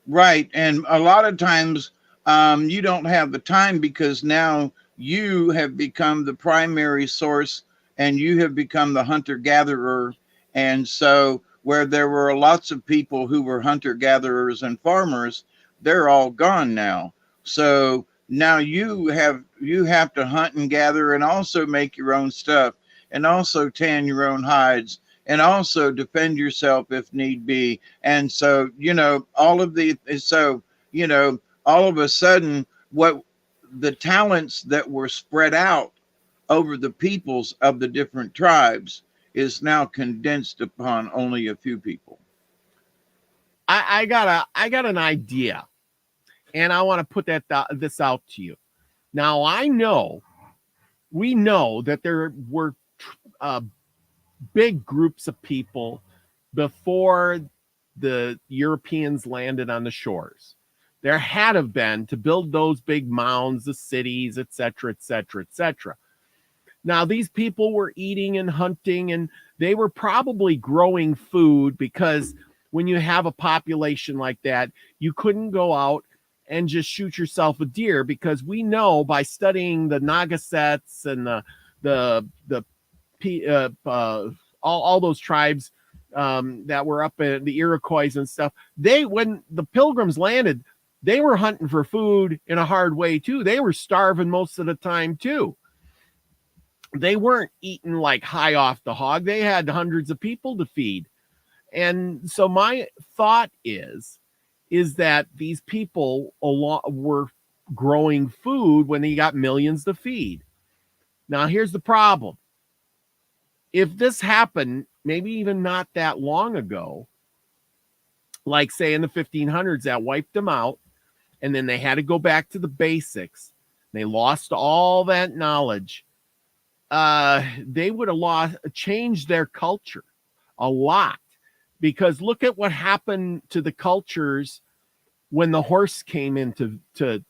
Right. And a lot of times you don't have the time because now you have become the primary source and you have become the hunter-gatherer. And so where there were lots of people who were hunter-gatherers and farmers, they're all gone now. So now you have to hunt and gather and also make your own stuff, and also tan your own hides, and also defend yourself if need be. And so, you know, all of a sudden, what the talents that were spread out over the peoples of the different tribes is now condensed upon only a few people. I got an idea, and I want to put this out to you. Now, we know that there were big groups of people before the Europeans landed on the shores. There had to have been, to build those big mounds, the cities, etc., etc., etc. Now, these people were eating and hunting, and they were probably growing food, because when you have a population like that, you couldn't go out and just shoot yourself a deer, because we know by studying the Nagasets and all those tribes that were up in the Iroquois and stuff, when the Pilgrims landed, they were hunting for food in a hard way too. They were starving most of the time too. They weren't eating like high off the hog. They had hundreds of people to feed. And so my thought is that these people were growing food when they got millions to feed. Now, here's the problem. If this happened, maybe even not that long ago, like say in the 1500s, that wiped them out, and then they had to go back to the basics. They lost all that knowledge. They would have changed their culture a lot, because look at what happened to the cultures when the horse came into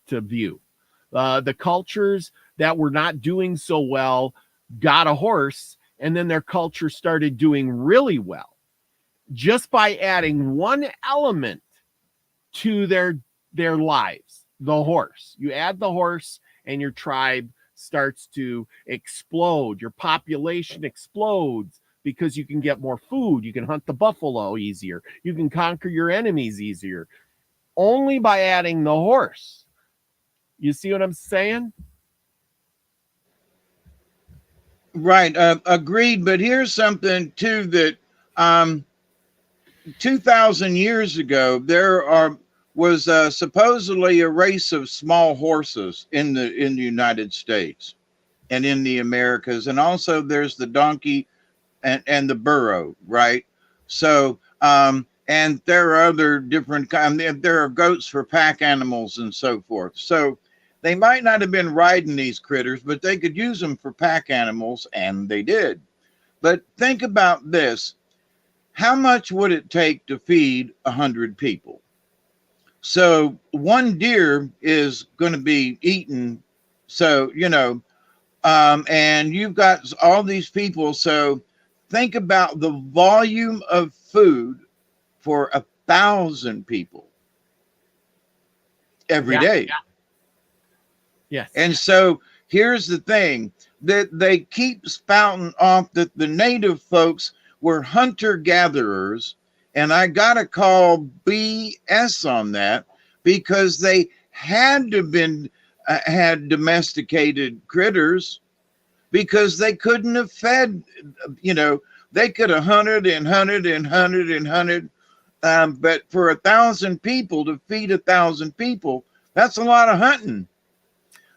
view. The cultures that were not doing so well got a horse, and then their culture started doing really well just by adding one element to their lives, the horse. You add the horse and your tribe starts to explode. Your population explodes because you can get more food. You can hunt the buffalo easier. You can conquer your enemies easier, only by adding the horse. You see what I'm saying? Right. Agreed. But here's something too, that 2,000 years ago, there was supposedly a race of small horses in the United States and in the Americas. And also there's the donkey and the burro, right? So, and there are other different kinds. There are goats for pack animals and so forth. So they might not have been riding these critters, but they could use them for pack animals, and they did. But think about this. How much would it take to feed 100 people? So one deer is going to be eaten. So, and you've got all these people. So think about the volume of food for 1,000 people every day. Yeah. Yes. And so here's the thing, that they keep spouting off that the native folks were hunter-gatherers, and I got to call BS on that, because they had to been had domesticated critters, because they couldn't have fed, they could have hunted and hunted and hunted and hunted, but for 1,000 people, to feed 1,000 people, that's a lot of hunting.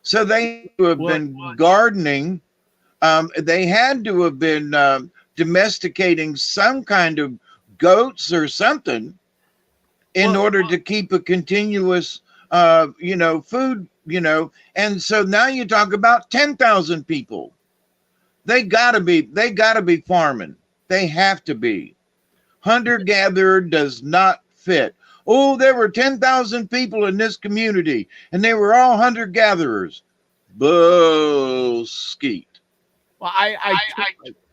So they had to have been gardening. They had to have been domesticating some kind of goats or something in order to keep a continuous, food, And so now you talk about 10,000 people. They gotta be farming. They have to be. Hunter-gatherer does not fit. Oh, there were 10,000 people in this community, and they were all hunter-gatherers. Bullskeet. Well, I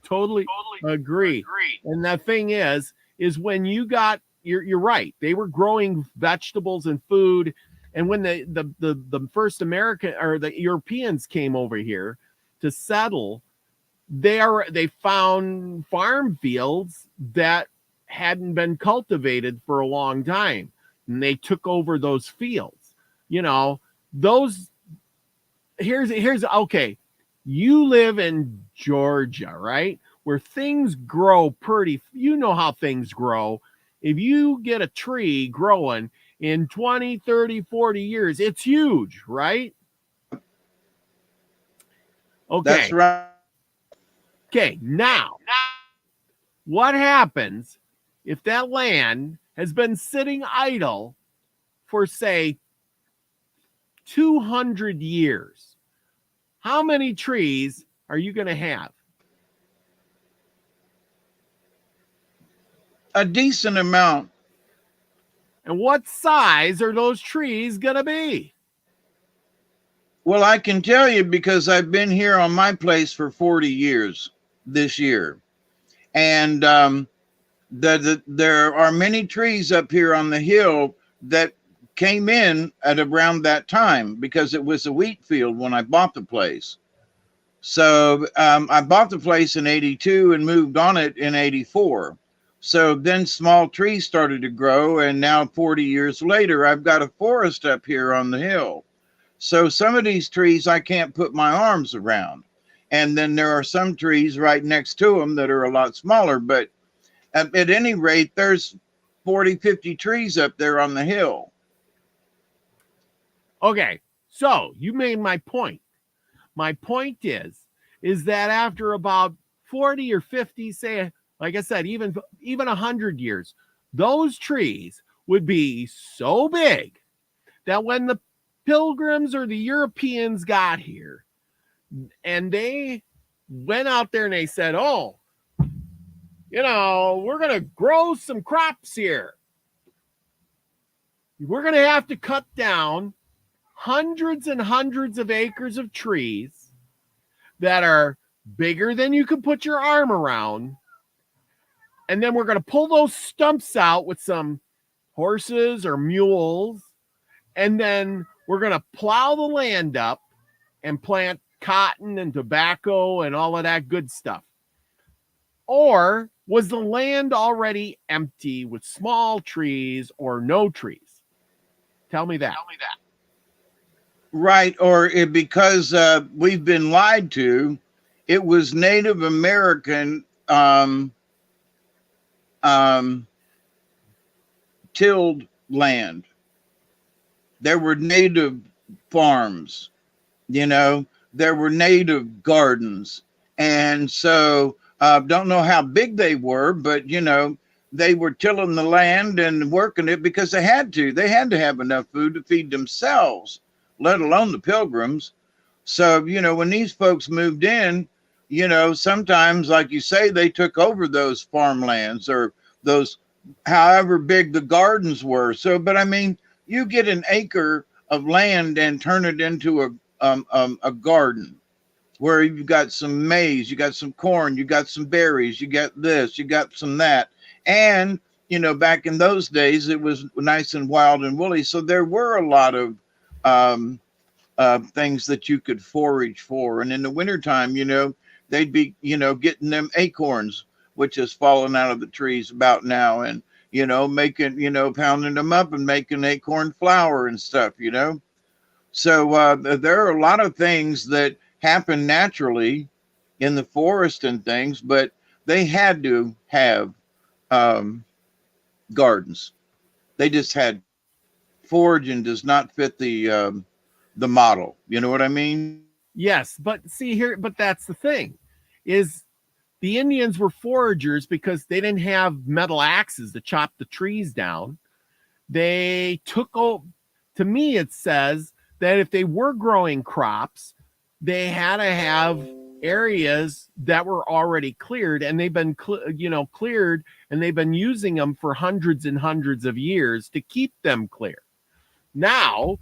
totally agree. And the thing is when you got, you're right. They were growing vegetables and food. And when the first American or the Europeans came over here to settle, they found farm fields that hadn't been cultivated for a long time, and they took over those fields. Here's okay. You live in Georgia, right? Where things grow you know how things grow. If you get a tree growing in 20, 30, 40 years, it's huge, right? Okay. That's right. Okay, now, what happens if that land has been sitting idle for, say, 200 years? How many trees are you going to have? A decent amount. And what size are those trees going to be? Well, I can tell you because I've been here on my place for 40 years this year. And there are many trees up here on the hill that came in at around that time because it was a wheat field when I bought the place. So I bought the place in 82 and moved on it in 84. So then small trees started to grow. And now 40 years later, I've got a forest up here on the hill. So some of these trees I can't put my arms around. And then there are some trees right next to them that are a lot smaller. But at any rate, there's 40, 50 trees up there on the hill. Okay, so you made my point. My point is that after about 40 or 50, say, like I said, even 100 years, those trees would be so big that when the Pilgrims or the Europeans got here and they went out there and they said, oh, you know, we're going to grow some crops here. We're going to have to cut down hundreds and hundreds of acres of trees that are bigger than you could put your arm around. And then we're going to pull those stumps out with some horses or mules. And then we're going to plow the land up and plant cotton and tobacco and all of that good stuff. Or was the land already empty with small trees or no trees? Tell me that. Right. Or because we've been lied to, it was Native American tilled land. There were native farms, you know, there were native gardens. And so don't know how big they were, but, you know, they were tilling the land and working it because they had to. They had to have enough food to feed themselves, let alone the Pilgrims. So, you know, when these folks moved in, you know, sometimes, like you say, they took over those farmlands or those, however big the gardens were. So, but I mean, you get an acre of land and turn it into a garden where you've got some maize, you got some corn, you got some berries, you got this, you got some that. And, you know, back in those days, it was nice and wild and woolly. So there were a lot of things that you could forage for. And in the wintertime, you know, they'd be, you know, getting them acorns, which has fallen out of the trees about now, and, you know, making, you know, pounding them up and making acorn flour and stuff, you know. So there are a lot of things that happen naturally in the forest and things, but they had to have gardens. They just had foraging does not fit the model. You know what I mean? Yes, but see here, but that's the thing, is the Indians were foragers because they didn't have metal axes to chop the trees down. They took, to me, it says that if they were growing crops, they had to have areas that were already cleared, and they've been, cleared, and they've been using them for hundreds and hundreds of years to keep them clear. Now,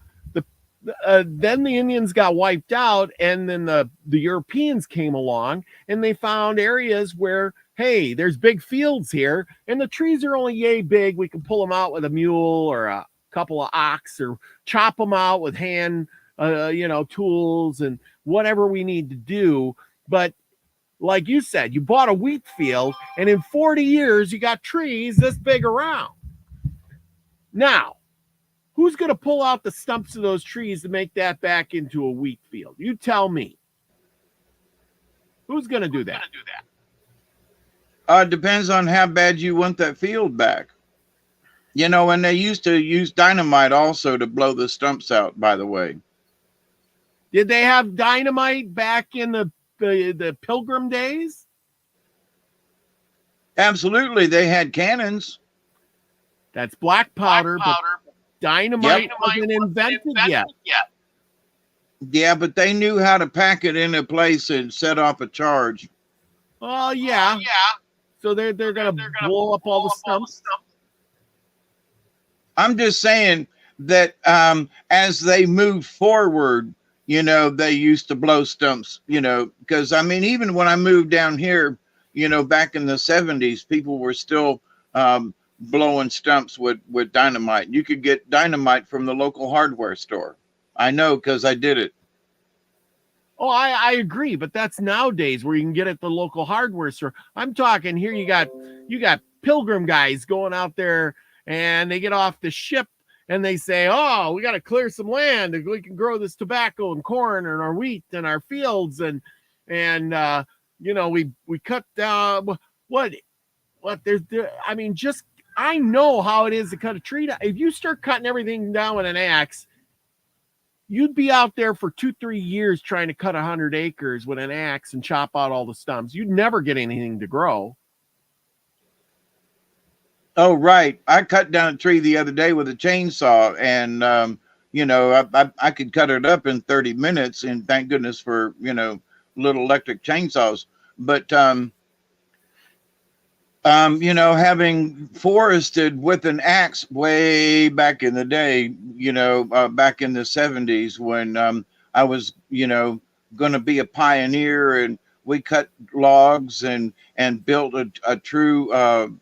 then the Indians got wiped out, and then the Europeans came along, and they found areas where, hey, there's big fields here, and the trees are only yay big. We can pull them out with a mule or a couple of ox, or chop them out with hand, tools and whatever we need to do. But like you said, you bought a wheat field, and in 40 years, you got trees this big around. Now, who's going to pull out the stumps of those trees to make that back into a wheat field? You tell me. Who's going to do that? Depends on how bad you want that field back. You know, and they used to use dynamite also to blow the stumps out, by the way. Did they have dynamite back in the Pilgrim days? Absolutely. They had cannons. That's black powder. But dynamite wasn't invented yet. Yeah, but they knew how to pack it in a place and set off a charge. Oh, yeah. So they're going to blow up all the stumps? I'm just saying that as they moved forward they used to blow stumps, because I mean, even when I moved down here, back in the 70s, people were still blowing stumps with dynamite. You could get dynamite from the local hardware store. I know because I did it. Oh, I agree, but that's nowadays where you can get it at the local hardware store. I'm talking here. You got pilgrim guys going out there, and they get off the ship and they say, "Oh, we got to clear some land. We can grow this tobacco and corn and our wheat and our fields, and we cut down what there's. I mean, just I know how it is to cut a tree down. If you start cutting everything down with an axe, you'd be out there for 2-3 years trying to cut 100 acres with an axe and chop out all the stumps. You'd never get anything to grow. Oh, right. I cut down a tree the other day with a chainsaw, and I could cut it up in 30 minutes, and thank goodness for little electric chainsaws. But having forested with an axe way back in the day, back in the 70s when I was, going to be a pioneer, and we cut logs and built a true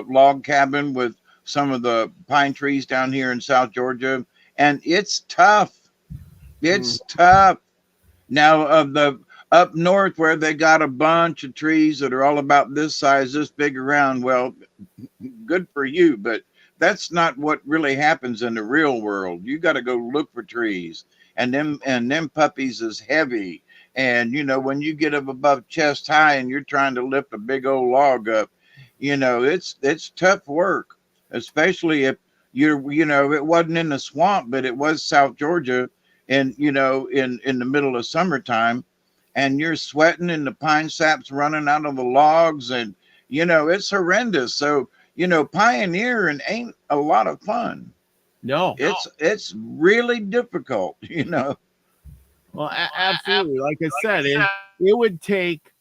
log cabin with some of the pine trees down here in South Georgia. And it's tough. It's tough. Now, up north where they got a bunch of trees that are all about this size, this big around, well, good for you, but that's not what really happens in the real world. You got to go look for trees, and them puppies is heavy. And when you get up above chest high and you're trying to lift a big old log up, it's tough work, especially if it wasn't in the swamp, but it was South Georgia, and in the middle of summertime, and you're sweating and the pine sap's running out of the logs, and it's horrendous. So pioneering ain't a lot of fun. No, it's really difficult. Well, absolutely. Like I said, it would take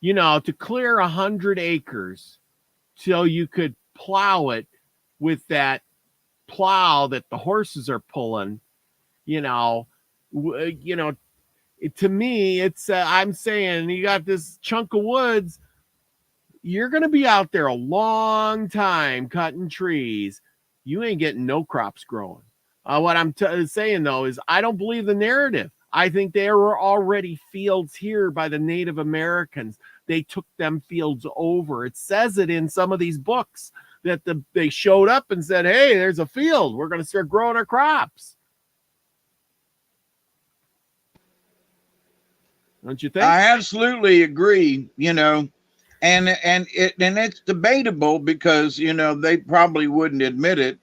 to clear 100 acres till you could plow it with that plow that the horses are pulling. To me, it's I'm saying you got this chunk of woods. You're going to be out there a long time cutting trees. You ain't getting no crops growing. What I'm saying, though, is I don't believe the narrative. I think there were already fields here by the Native Americans. They took them fields over. It says it in some of these books that they showed up and said, "Hey, there's a field. We're going to start growing our crops." Don't you think? I absolutely agree. And it's debatable because they probably wouldn't admit it.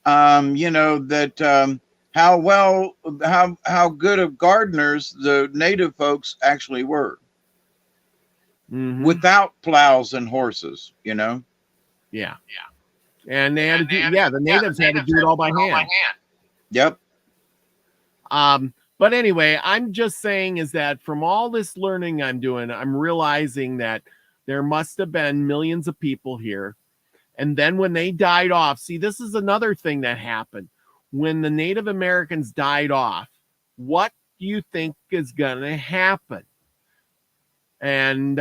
That how good of gardeners the native folks actually were, without plows and horses. Yeah. And they had to do. The natives had to do it all by hand. Yep. But anyway, I'm just saying is that from all this learning I'm doing, I'm realizing that there must have been millions of people here. And then when they died off, see, this is another thing that happened. When the Native Americans died off, what do you think is going to happen? And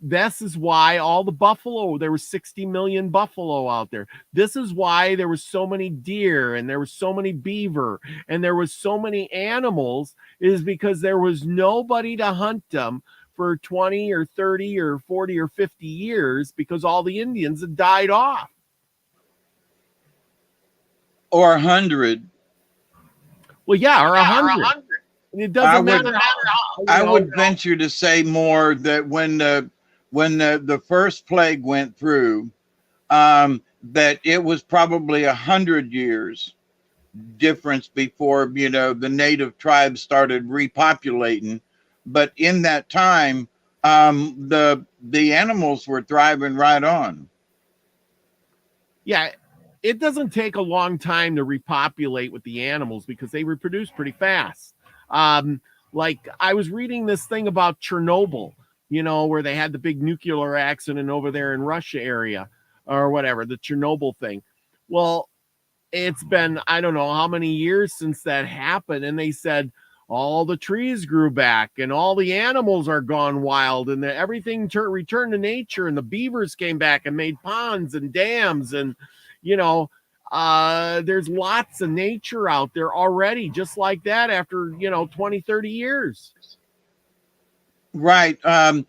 this is why all the buffalo, there were 60 million buffalo out there. This is why there were so many deer, and there were so many beaver, and there was so many animals, is because there was nobody to hunt them for 20 or 30 or 40 or 50 years because all the Indians had died off. Or 100. Well, yeah, or 100. It doesn't matter. I would venture to say more that when the first plague went through, that it was probably 100 years difference before the native tribes started repopulating. But in that time, the animals were thriving right on. Yeah, it doesn't take a long time to repopulate with the animals because they reproduce pretty fast. Like I was reading this thing about Chernobyl, where they had the big nuclear accident over there in Russia area or whatever, the Chernobyl thing. Well, it's been, I don't know how many years since that happened. And they said all the trees grew back and all the animals are gone wild and everything returned to nature. And the beavers came back and made ponds and dams. And, there's lots of nature out there already, just like that after, 20, 30 years. Right. And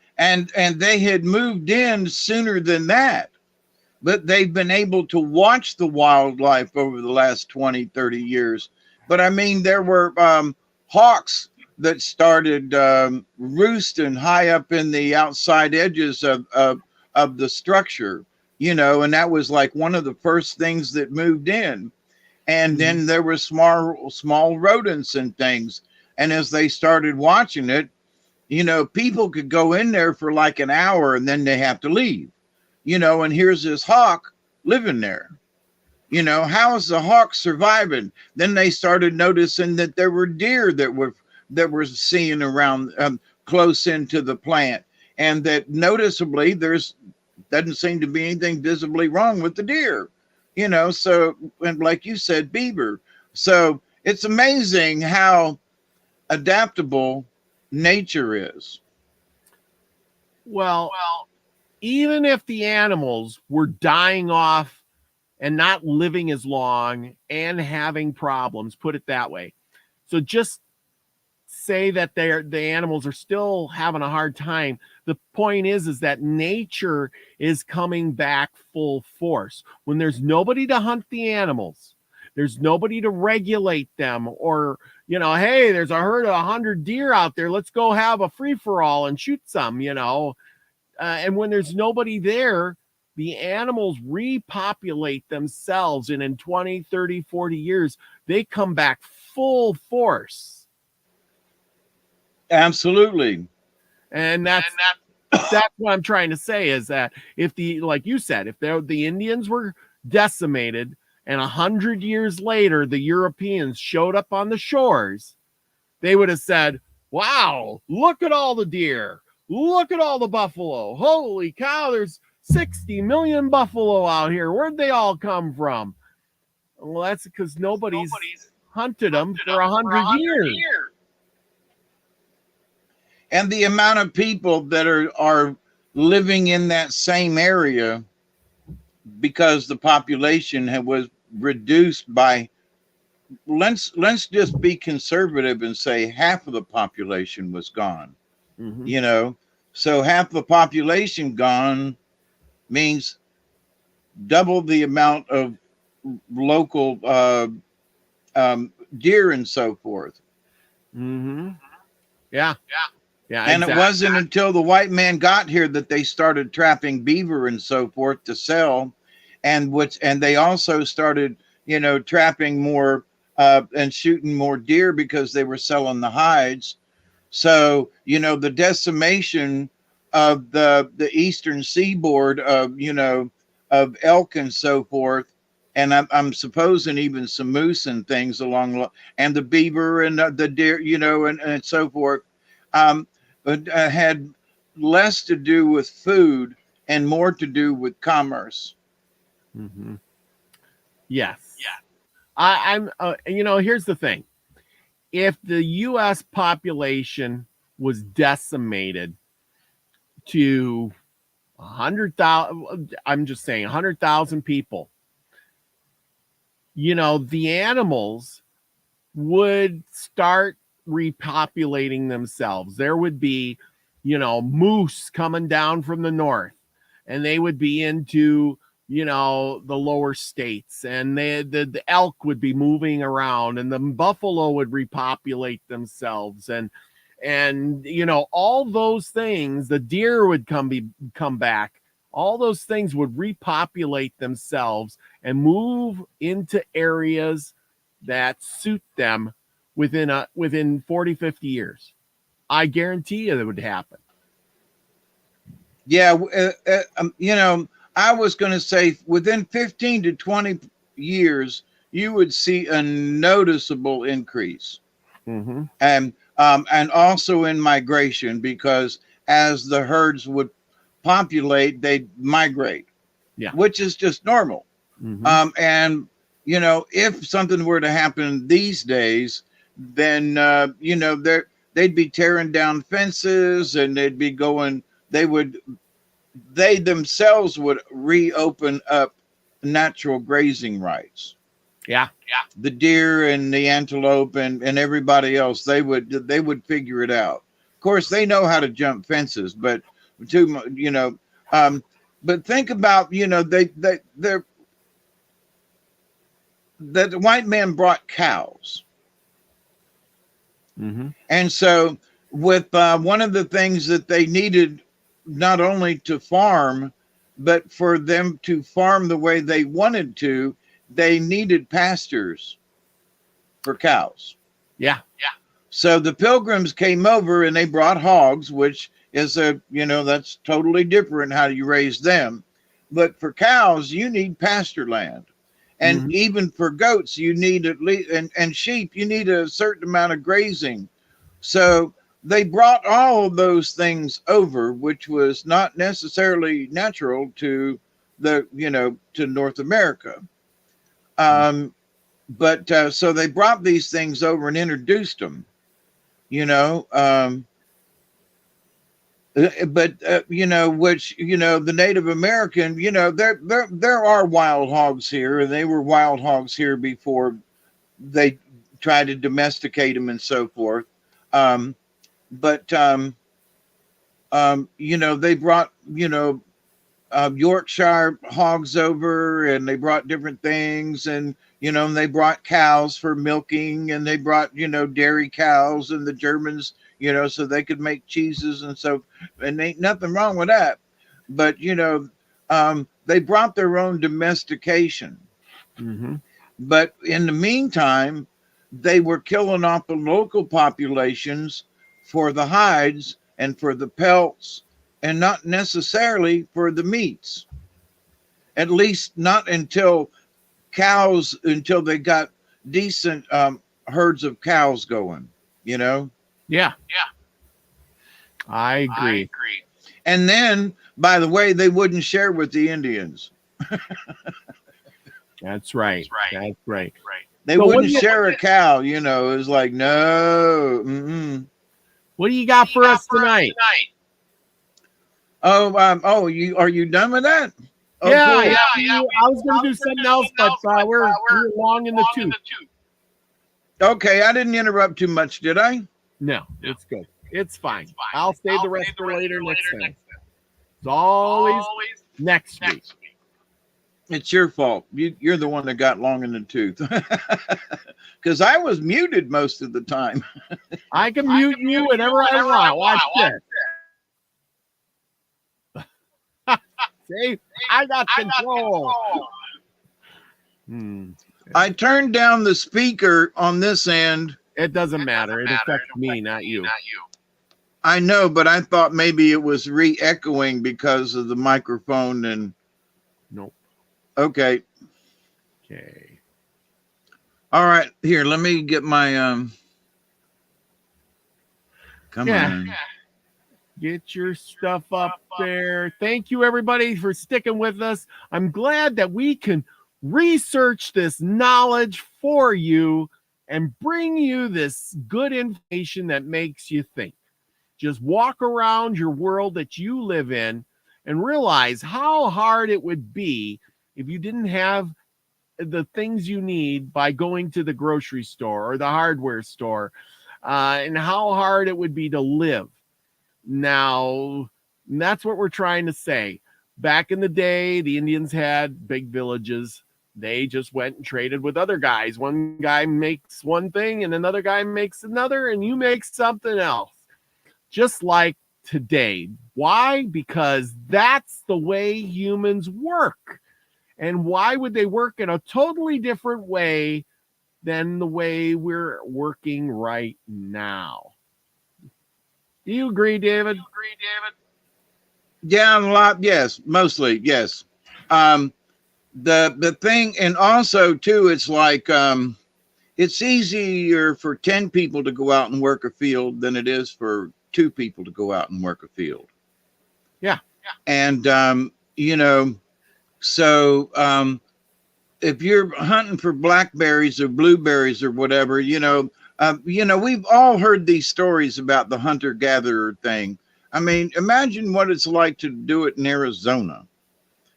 they had moved in sooner than that, but they've been able to watch the wildlife over the last 20, 30 years. But I mean, there were hawks that started roosting high up in the outside edges of the structure, and that was like one of the first things that moved in. And then there were small rodents and things. And as they started watching it, people could go in there for like an hour and then they have to leave, and here's this hawk living there. How is the hawk surviving? Then they started noticing that there were deer that were seen around close into the plant, and that noticeably doesn't seem to be anything visibly wrong with the deer, so, and like you said, beaver. So it's amazing how adaptable nature is. Well, even if the animals were dying off and not living as long and having problems, put it that way. So just say that the animals are still having a hard time. The point is that nature is coming back full force. When there's nobody to hunt the animals, there's nobody to regulate them, or, hey, there's a herd of 100 deer out there. Let's go have a free-for-all and shoot some, and when there's nobody there, the animals repopulate themselves. And in 20, 30, 40 years, they come back full force. Absolutely. And that's what I'm trying to say, is that like you said, if the Indians were decimated and 100 years later, the Europeans showed up on the shores, they would have said, wow, look at all the deer. Look at all the buffalo. Holy cow, there's 60 million buffalo out here. Where'd they all come from? Well, that's because nobody's hunted them for 100 years. And the amount of people that are living in that same area, because the population was reduced by, let's just be conservative and say half of the population was gone. So half the population gone means double the amount of local deer and so forth. Yeah. And exactly. It wasn't until the white man got here that they started trapping beaver and so forth to sell, and they also started, trapping more and shooting more deer because they were selling the hides. So, the decimation of the eastern seaboard of elk and so forth, and I'm supposing even some moose and things and the beaver and the deer, and so forth, had less to do with food and more to do with commerce. Yes. I'm here's the thing. If the U.S. population was decimated to 100,000, I'm just saying 100,000 people, the animals would start repopulating themselves. There would be, moose coming down from the north, and they would be into, the lower states, and the elk would be moving around, and the buffalo would repopulate themselves, and all those things. The deer would come back. All those things would repopulate themselves and move into areas that suit them within 40, 50 years. I guarantee you that would happen. Yeah. I was going to say within 15 to 20 years, you would see a noticeable increase. And also in migration, because as the herds would populate, they'd migrate, which is just normal. And if something were to happen these days, then they'd be tearing down fences, and they'd be going. They themselves would reopen up natural grazing rights. Yeah. The deer and the antelope and everybody else, they would figure it out. Of course, they know how to jump fences, but but think about, that the white man brought cows. Mm-hmm. And so with one of the things that they needed, not only to farm, but for them to farm the way they wanted to, they needed pastures for cows. Yeah. So the pilgrims came over and they brought hogs, which is that's totally different how you raise them. But for cows, you need pasture land. And even for goats, you need at least, and sheep, you need a certain amount of grazing. So they brought all of those things over, which was not necessarily natural to to North America. But so they brought these things over and introduced them, which, the Native American, there are wild hogs here, and they were wild hogs here before they tried to domesticate them and so forth. But they brought, Yorkshire hogs over, and they brought different things, and, and they brought cows for milking, and they brought, dairy cows, and the Germans, so they could make cheeses and so, and ain't nothing wrong with that. But, they brought their own domestication. Mm-hmm. But in the meantime, they were killing off the local populations for the hides and for the pelts, and not necessarily for the meats. At least not until they got decent herds of cows going, Yeah. I agree. And then, by the way, they wouldn't share with the Indians. That's right. They wouldn't share a cow, it was like, no. What do you got for us tonight? Are you done with that? Oh, yeah. I was going to do something else, but we're long in the tooth. Okay, I didn't interrupt too much, did I? No, it's good. It's fine. I'll save the rest for later next time. It's always next week. It's your fault. You're the one that got long in the tooth. Because I was muted most of the time. I can mute you whenever I want. Watch this. See, I got control. I turned down the speaker on this end. It doesn't matter. It affects me, not you. I know, but I thought maybe it was re-echoing because of the microphone and. Nope. Okay. All right. Here, let me get my come on. Get your stuff up there. Thank you, everybody, for sticking with us. I'm glad that we can research this knowledge for you and bring you this good information that makes you think. Just walk around your world that you live in and realize how hard it would be if you didn't have the things you need by going to the grocery store or the hardware store, and how hard it would be to live. Now, that's what we're trying to say. Back in the day, the Indians had big villages. They just went and traded with other guys. One guy makes one thing and another guy makes another, and you make something else. Just like today. Why? Because that's the way humans work. And why would they work in a totally different way than the way we're working right now? Do you agree, David? Yeah, a lot. Yes, mostly. Yes. The thing, and also too, it's like it's easier for 10 people to go out and work a field than it is for 2 people to go out and work a field. Yeah. And so if you're hunting for blackberries or blueberries or whatever, we've all heard these stories about the hunter-gatherer thing. I mean, imagine what it's like to do it in Arizona.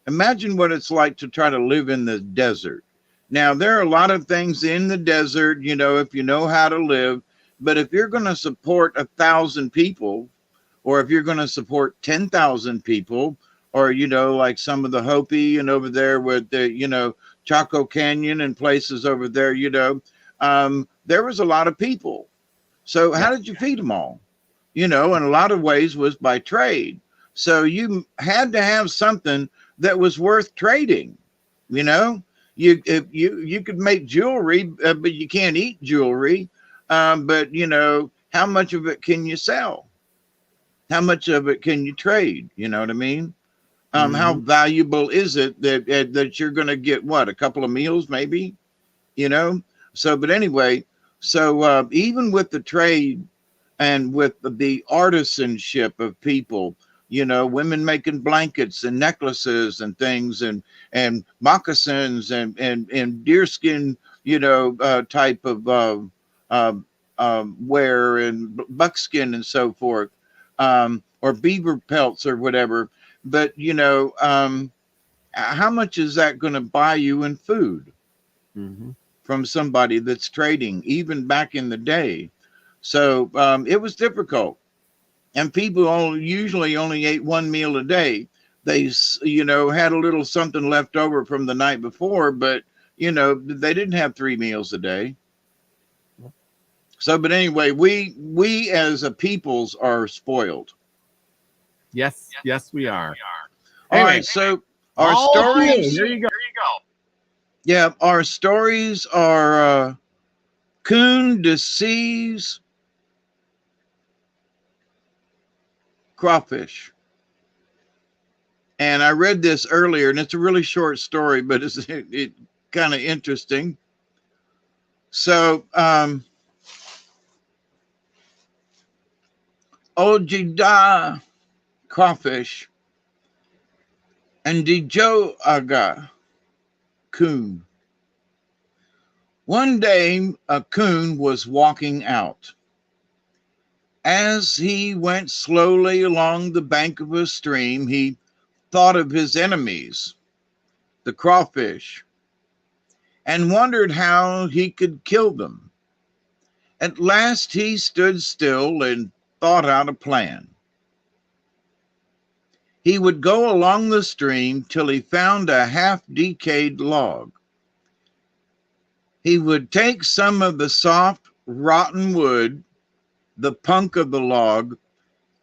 Imagine what it's like to try to live in the desert. Now, there are a lot of things in the desert, if you know how to live, but if you're going to support 1,000 people, or if you're going to support 10,000 people, or, like some of the Hopi and over there with the, Chaco Canyon and places over there, there was a lot of people. So how did you feed them all? In a lot of ways was by trade. So you had to have something that was worth trading. You could make jewelry, but you can't eat jewelry. But how much of it can you sell? How much of it can you trade? You know what I mean? How valuable is it that you're going to get a couple of meals, maybe, So, but anyway, so even with the trade and with the artisanship of people, women making blankets and necklaces and things and moccasins and deerskin, type of wear and buckskin and so forth, or beaver pelts or whatever. But, how much is that going to buy you in food from somebody that's trading, even back in the day? So it was difficult. And people usually only ate one meal a day. They, had a little something left over from the night before, but, they didn't have 3 meals a day. So, but anyway, we as a peoples are spoiled. Yes, we are. All right, so our stories. There you go. Yeah, our stories are coon deceives crawfish. And I read this earlier, and it's a really short story, but it's kind of interesting. So, Ojida crawfish and Dijoaga coon. One day, a coon was walking out. As he went slowly along the bank of a stream, he thought of his enemies, the crawfish, and wondered how he could kill them. At last, he stood still and thought out a plan. He would go along the stream till he found a half-decayed log. He would take some of the soft, rotten wood, the punk of the log,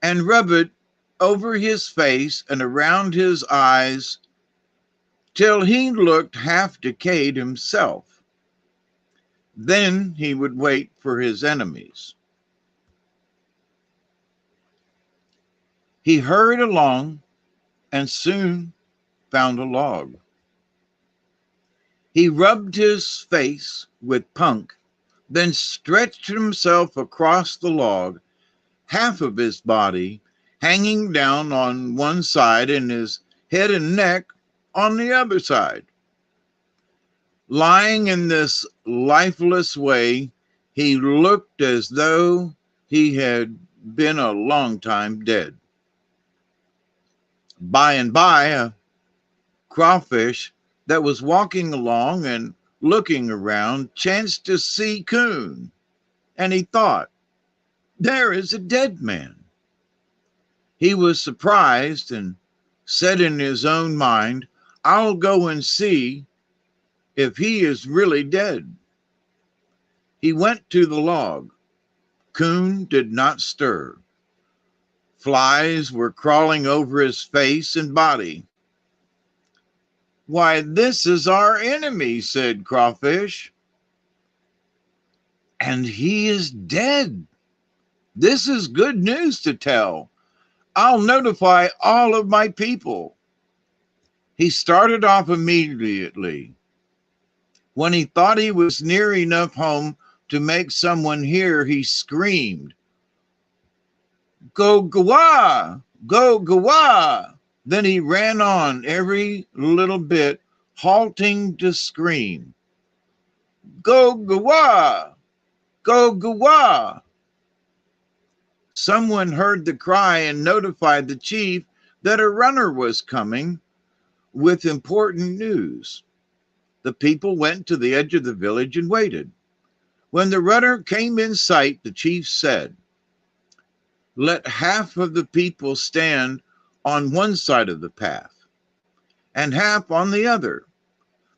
and rub it over his face and around his eyes till he looked half-decayed himself. Then he would wait for his enemies. He hurried along and soon found a log. He rubbed his face with punk, then stretched himself across the log, half of his body hanging down on one side and his head and neck on the other side. Lying in this lifeless way, he looked as though he had been a long time dead. By and by, a crawfish that was walking along and looking around chanced to see Coon, and he thought, "There is a dead man." He was surprised and said in his own mind, "I'll go and see if he is really dead." He went to the log. Coon did not stir. Flies were crawling over his face and body. "Why, this is our enemy," said Crawfish. "And he is dead. This is good news to tell. I'll notify all of my people." He started off immediately. When he thought he was near enough home to make someone hear, he screamed, "Go gawa! Go gawa!" Then he ran on every little bit halting to scream, "Go-ga-wah! Go-ga-wah!" Someone heard the cry and notified the chief that a runner was coming with important news. The people went to the edge of the village and waited. When the runner came in sight, the chief said, "Let half of the people stand on one side of the path and half on the other,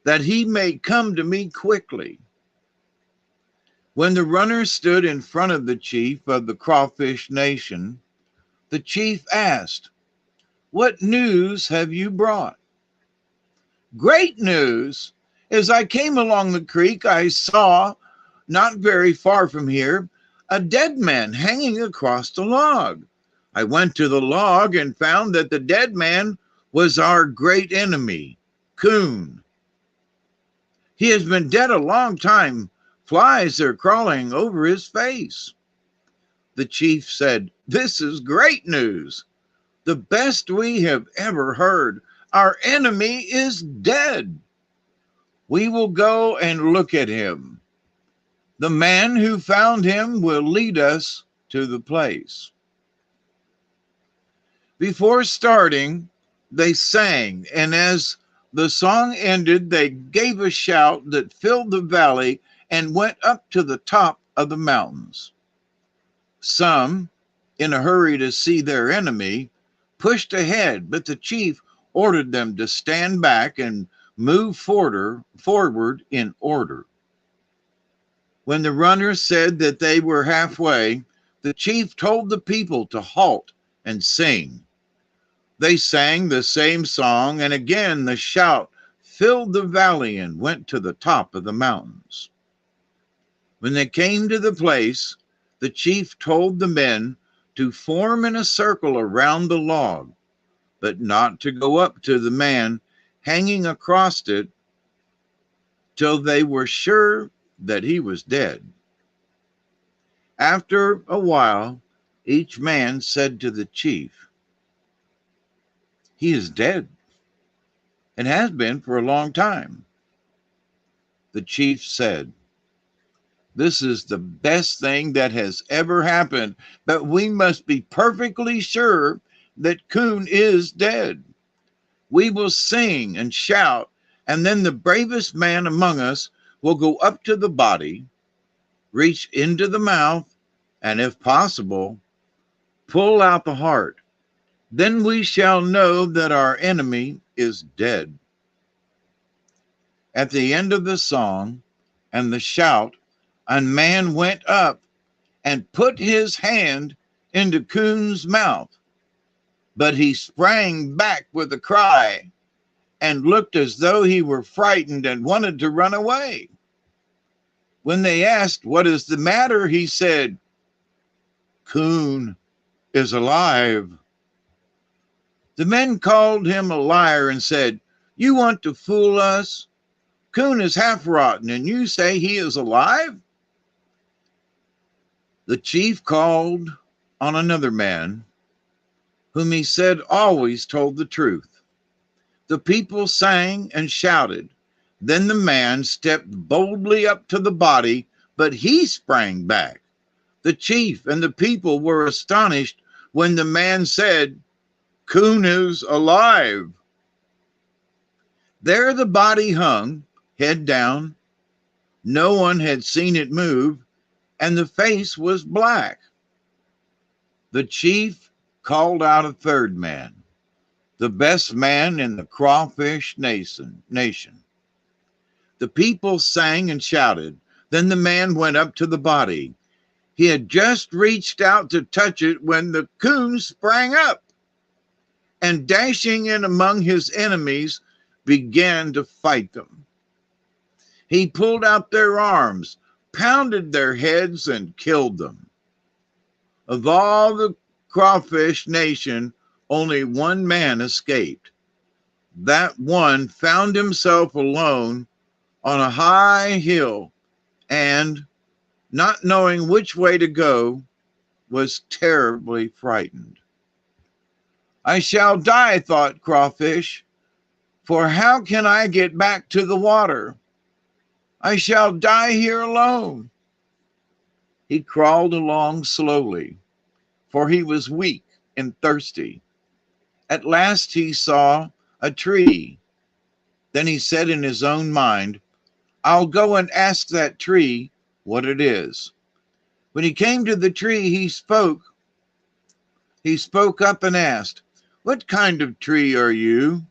that he may come to me quickly." When the runner stood in front of the chief of the Crawfish Nation, the chief asked, "What news have you brought?" "Great news. As I came along the creek, I saw, not very far from here, a dead man hanging across the log. I went to the log and found that the dead man was our great enemy, Coon. He has been dead a long time. Flies are crawling over his face." The chief said, "This is great news. The best we have ever heard. Our enemy is dead. We will go and look at him. The man who found him will lead us to the place." Before starting, they sang, and as the song ended, they gave a shout that filled the valley and went up to the top of the mountains. Some, in a hurry to see their enemy, pushed ahead, but the chief ordered them to stand back and move forward in order. When the runners said that they were halfway, the chief told the people to halt and sing. They sang the same song, and again the shout filled the valley and went to the top of the mountains. When they came to the place, the chief told the men to form in a circle around the log, but not to go up to the man hanging across it till they were sure that he was dead. After a while, each man said to the chief, "He is dead and has been for a long time." The chief said, "This is the best thing that has ever happened, but we must be perfectly sure that Coon is dead. We will sing and shout, and then the bravest man among us will go up to the body, reach into the mouth, and if possible, pull out the heart. Then we shall know that our enemy is dead." At the end of the song and the shout, a man went up and put his hand into Coon's mouth, but he sprang back with a cry and looked as though he were frightened and wanted to run away. When they asked, "What is the matter?" he said, "Coon is alive." The men called him a liar and said, "You want to fool us? Coon is half rotten, and you say he is alive?" The chief called on another man, whom he said always told the truth. The people sang and shouted. Then the man stepped boldly up to the body, but he sprang back. The chief and the people were astonished when the man said, "Coon is alive." There the body hung, head down. No one had seen it move, and the face was black. The chief called out a third man, the best man in the Crawfish Nation. The people sang and shouted. Then the man went up to the body. He had just reached out to touch it when the coon sprang up and, dashing in among his enemies, began to fight them. He pulled out their arms, pounded their heads, and killed them. Of all the Crawfish Nation, only one man escaped. That one found himself alone on a high hill and, not knowing which way to go, was terribly frightened. "I shall die," thought Crawfish, For how can I get back to the water? I shall die here alone. He crawled along slowly, for he was weak and thirsty. At last he saw a tree. Then he said in his own mind, I'll go and ask that tree what it is. When he came to the tree, he spoke up and asked, What kind of tree are you?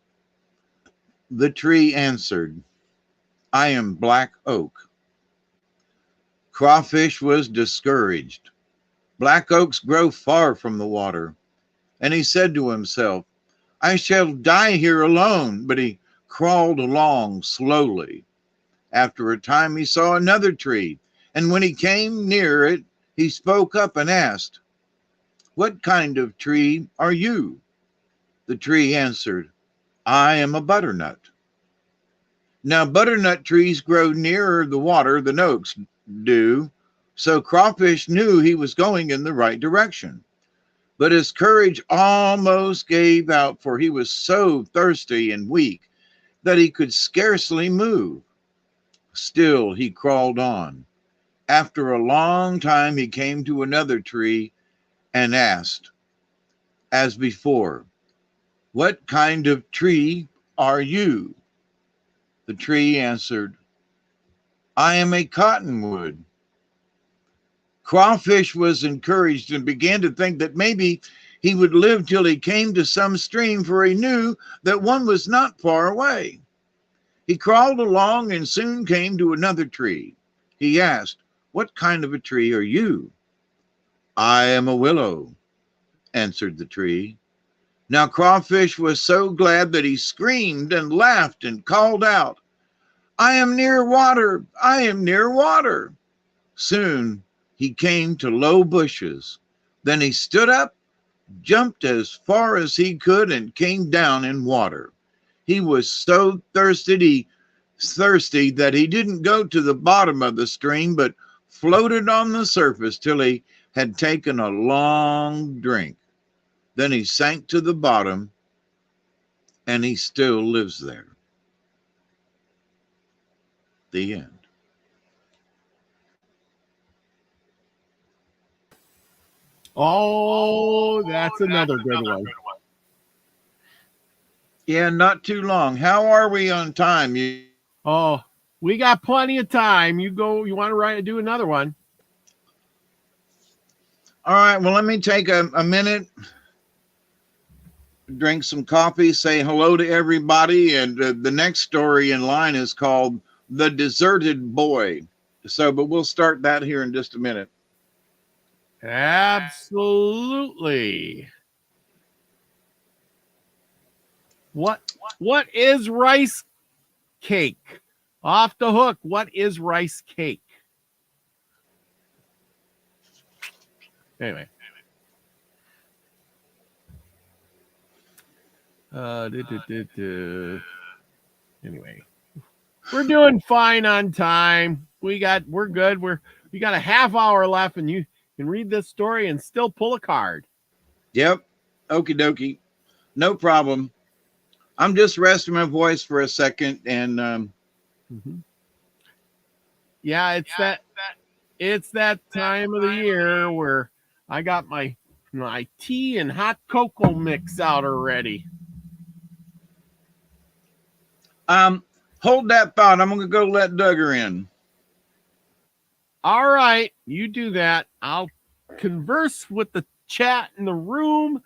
The tree answered, I am black oak. Crawfish was discouraged. Black oaks grow far from the water. And he said to himself, I shall die here alone. But he crawled along slowly. After a time, he saw another tree. And when he came near it, he spoke up and asked, What kind of tree are you? The tree answered, I am a butternut. Now, butternut trees grow nearer the water than oaks do, so Crawfish knew he was going in the right direction. But his courage almost gave out, for he was so thirsty and weak that he could scarcely move. Still, he crawled on. After a long time, he came to another tree and asked, as before, What kind of tree are you? The tree answered, I am a cottonwood. Crawfish was encouraged and began to think that maybe he would live till he came to some stream, for he knew that one was not far away. He crawled along and soon came to another tree. He asked, What kind of a tree are you? I am a willow, answered the tree. Now Crawfish was so glad that he screamed and laughed and called out, I am near water, I am near water. Soon he came to low bushes. Then he stood up, jumped as far as he could, and came down in water. He was so thirsty that he didn't go to the bottom of the stream, but floated on the surface till he had taken a long drink. Then he sank to the bottom, and he still lives there. The end. Oh, that's another good one. Yeah, not too long. How are we on time? Oh, we got plenty of time. You want to do another one? All right, well, let me take a minute, drink some coffee, say hello to everybody. And the next story in line is called The Deserted Boy. But we'll start that here in just a minute. Absolutely. What is rice cake? Off the hook. What is rice cake? Anyway. Anyway. We're doing fine on time. We're good. We got a half hour left, and you can read this story and still pull a card. Yep. Okie dokie. No problem. I'm just resting my voice for a second, and yeah, it's that time of the year where I got my tea and hot cocoa mix out already. Hold that thought. I'm gonna go let Duggar in. All right, you do that. I'll converse with the chat in the room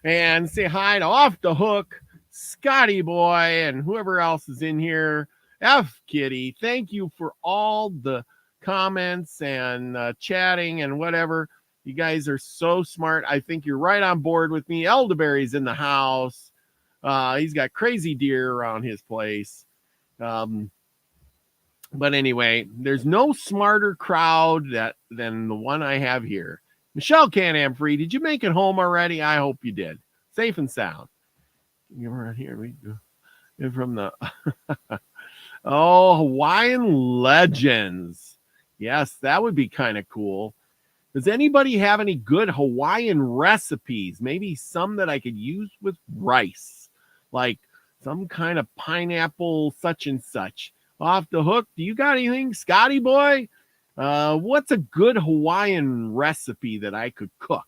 and say hi to Off the Hook, Scotty Boy, and whoever else is in here. F Kitty, thank you for all the comments and chatting and whatever. You guys are so smart. I think you're right on board with me. Elderberry's in the house. He's got crazy deer around his place. But anyway, there's no smarter crowd than the one I have here. Michelle Can-Am Free, did you make it home already? I hope you did. Safe and sound. You're right here. We go. And from the Hawaiian Legends. Yes, that would be kind of cool. Does anybody have any good Hawaiian recipes? Maybe some that I could use with rice, like some kind of pineapple such and such. Off the hook, do you got anything, Scotty boy? What's a good Hawaiian recipe that I could cook?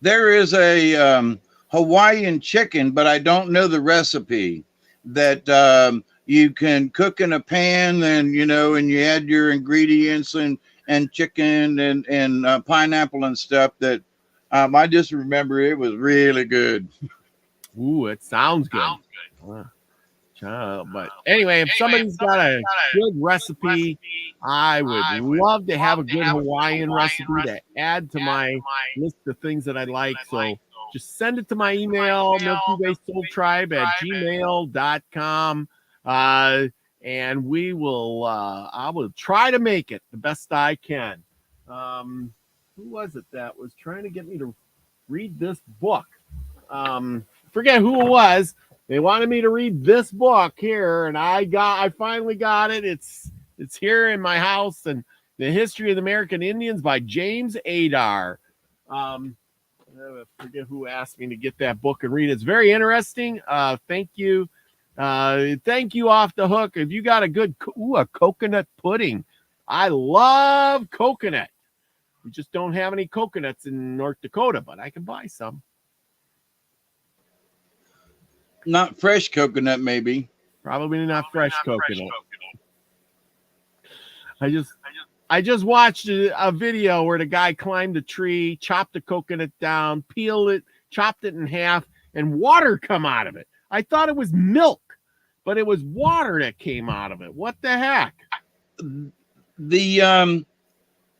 There is a Hawaiian chicken, but I don't know the recipe, that you can cook in a pan, and and you add your ingredients and chicken and pineapple and stuff. That I just remember it was really good. Ooh, it sounds good. But anyway, if somebody's got a good recipe, I would love to have a good Hawaiian recipe to add to my list of things that I like. So just send it to my email, milkywaysoultribe@gmail.com. And we will, I will try to make it the best I can. Who was it that was trying to get me to read this book? Forget who it was. They wanted me to read this book here, and I finally got it. It's here in my house, and The History of the American Indians by James Adar. I forget who asked me to get that book and read it. It's very interesting. Thank you. Thank you, Off the Hook. If you got a good a coconut pudding. I love coconut. We just don't have any coconuts in North Dakota, but I can buy some. Not fresh coconut, maybe. Probably not fresh coconut. I just watched a video where the guy climbed a tree, chopped the coconut down, peeled it, chopped it in half, and water come out of it. I thought it was milk, but it was water that came out of it. What the heck? The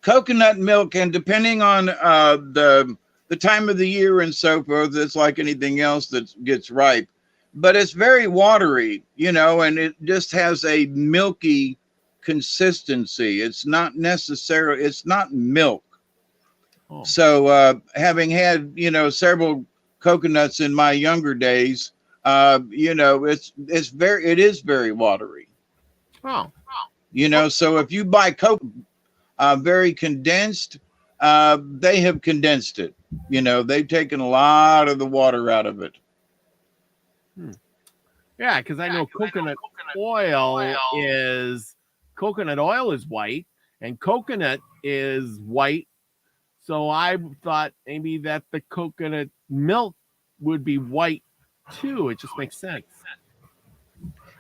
coconut milk, and depending on the time of the year and so forth, it's like anything else that gets ripe. But it's very watery, and it just has a milky consistency. It's not milk. Oh. So having had, several coconuts in my younger days, it is very watery. Oh. So if you buy very condensed, they have condensed it. They've taken a lot of the water out of it. Yeah, because I know coconut oil is white and coconut is white. So I thought maybe that the coconut milk would be white too. It just makes sense.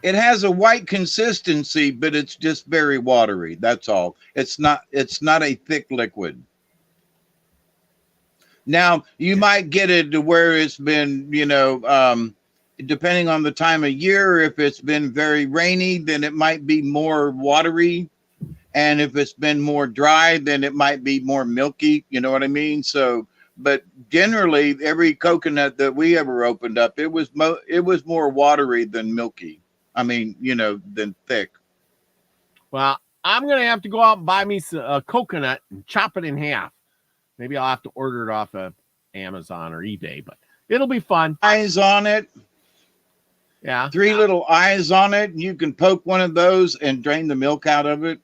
It has a white consistency, but it's just very watery. That's all. It's not a thick liquid. Now you might get it to where it's been, depending on the time of year. If it's been very rainy, then it might be more watery. And if it's been more dry, then it might be more milky. You know what I mean? So, but generally every coconut that we ever opened up, it was more watery than milky. I mean, than thick. Well, I'm going to have to go out and buy me a coconut and chop it in half. Maybe I'll have to order it off of Amazon or eBay, but it'll be fun. Eyes on it. Yeah. 3 little eyes on it. You can poke one of those and drain the milk out of it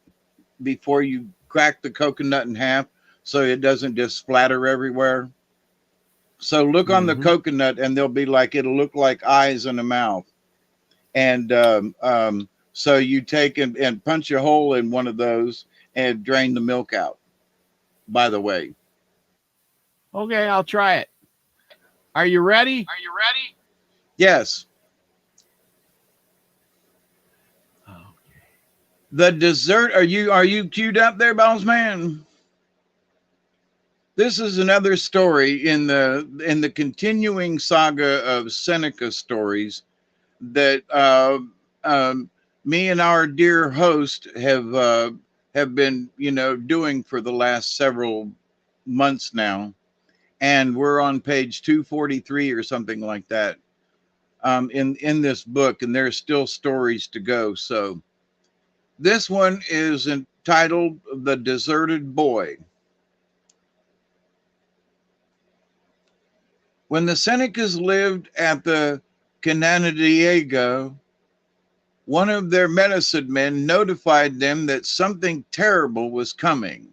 before you crack the coconut in half, so it doesn't just splatter everywhere. So look on the coconut, and it'll look like eyes in a mouth. And so you take and punch a hole in one of those and drain the milk out, by the way. Okay, I'll try it. Are you ready? Yes. Okay. The dessert. Are you queued up there, Boss Man? This is another story in the continuing saga of Seneca stories that me and our dear host have been doing for the last several months now. And we're on page 243 or something like that in this book, and there's still stories to go. So this one is entitled The Deserted Boy. When the Senecas lived at the Canandaigua, one of their medicine men notified them that something terrible was coming.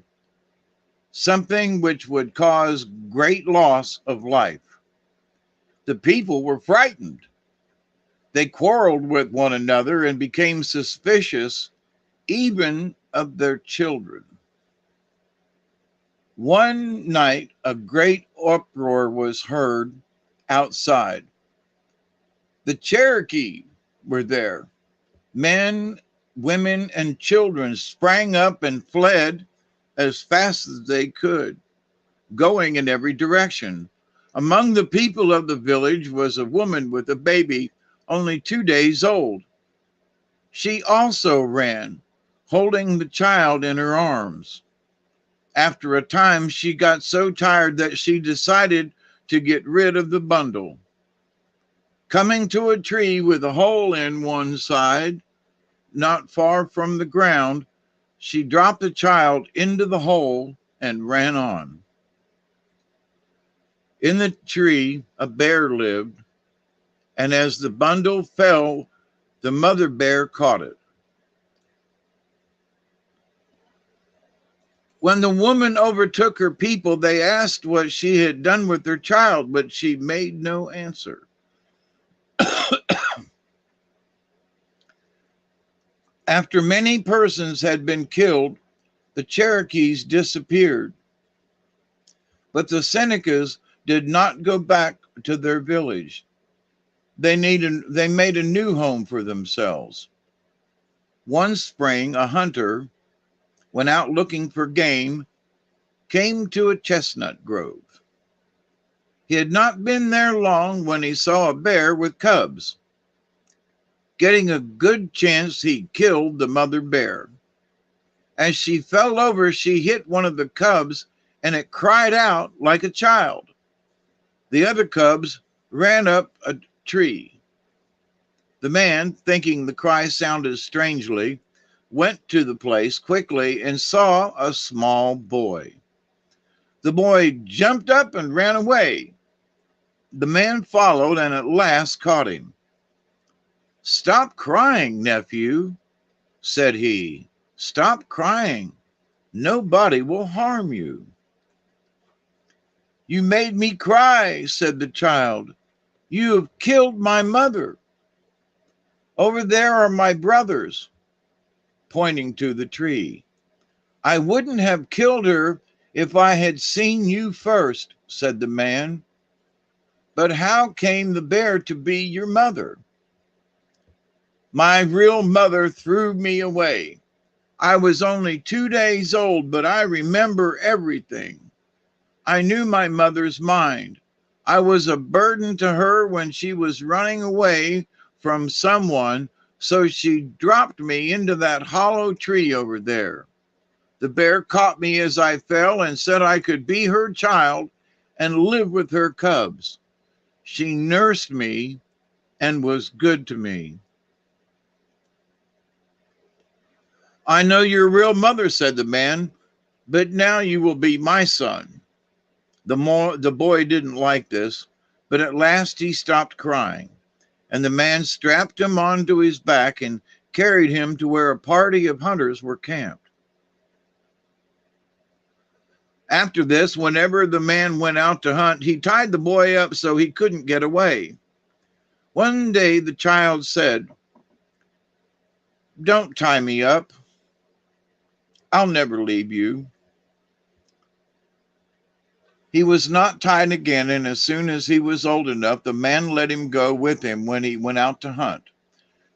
Something which would cause great loss of life. The people were frightened. They quarreled with one another and became suspicious even of their children. One night, a great uproar was heard outside. The Cherokee were there. Men, women, and children sprang up and fled as fast as they could, going in every direction. Among the people of the village was a woman with a baby only 2 days old. She also ran, holding the child in her arms. After a time, she got so tired that she decided to get rid of the bundle. Coming to a tree with a hole in one side, not far from the ground, she dropped the child into the hole and ran on. In the tree, a bear lived, and as the bundle fell, the mother bear caught it. When the woman overtook her people, they asked what she had done with their child, but she made no answer. After many persons had been killed, the Cherokees disappeared. But the Senecas did not go back to their village. They made a new home for themselves. One spring, a hunter, when out looking for game, came to a chestnut grove. He had not been there long when he saw a bear with cubs. Getting a good chance, he killed the mother bear. As she fell over, she hit one of the cubs, and it cried out like a child. The other cubs ran up a tree. The man, thinking the cry sounded strangely, went to the place quickly and saw a small boy. The boy jumped up and ran away. The man followed and at last caught him. "Stop crying, nephew," said he. "Stop crying. Nobody will harm you." "You made me cry," said the child. "You have killed my mother. Over there are my brothers," pointing to the tree. "I wouldn't have killed her if I had seen you first," said the man. "But how came the bear to be your mother?" "My real mother threw me away. I was only 2 days old, but I remember everything. I knew my mother's mind. I was a burden to her when she was running away from someone, so she dropped me into that hollow tree over there. The bear caught me as I fell and said I could be her child and live with her cubs. She nursed me and was good to me." "I know your real mother," said the man, "but now you will be my son." The boy didn't like this, but at last he stopped crying, and the man strapped him onto his back and carried him to where a party of hunters were camped. After this, whenever the man went out to hunt, he tied the boy up so he couldn't get away. One day the child said, "Don't tie me up. I'll never leave you." He was not tied again, and as soon as he was old enough, the man let him go with him when he went out to hunt.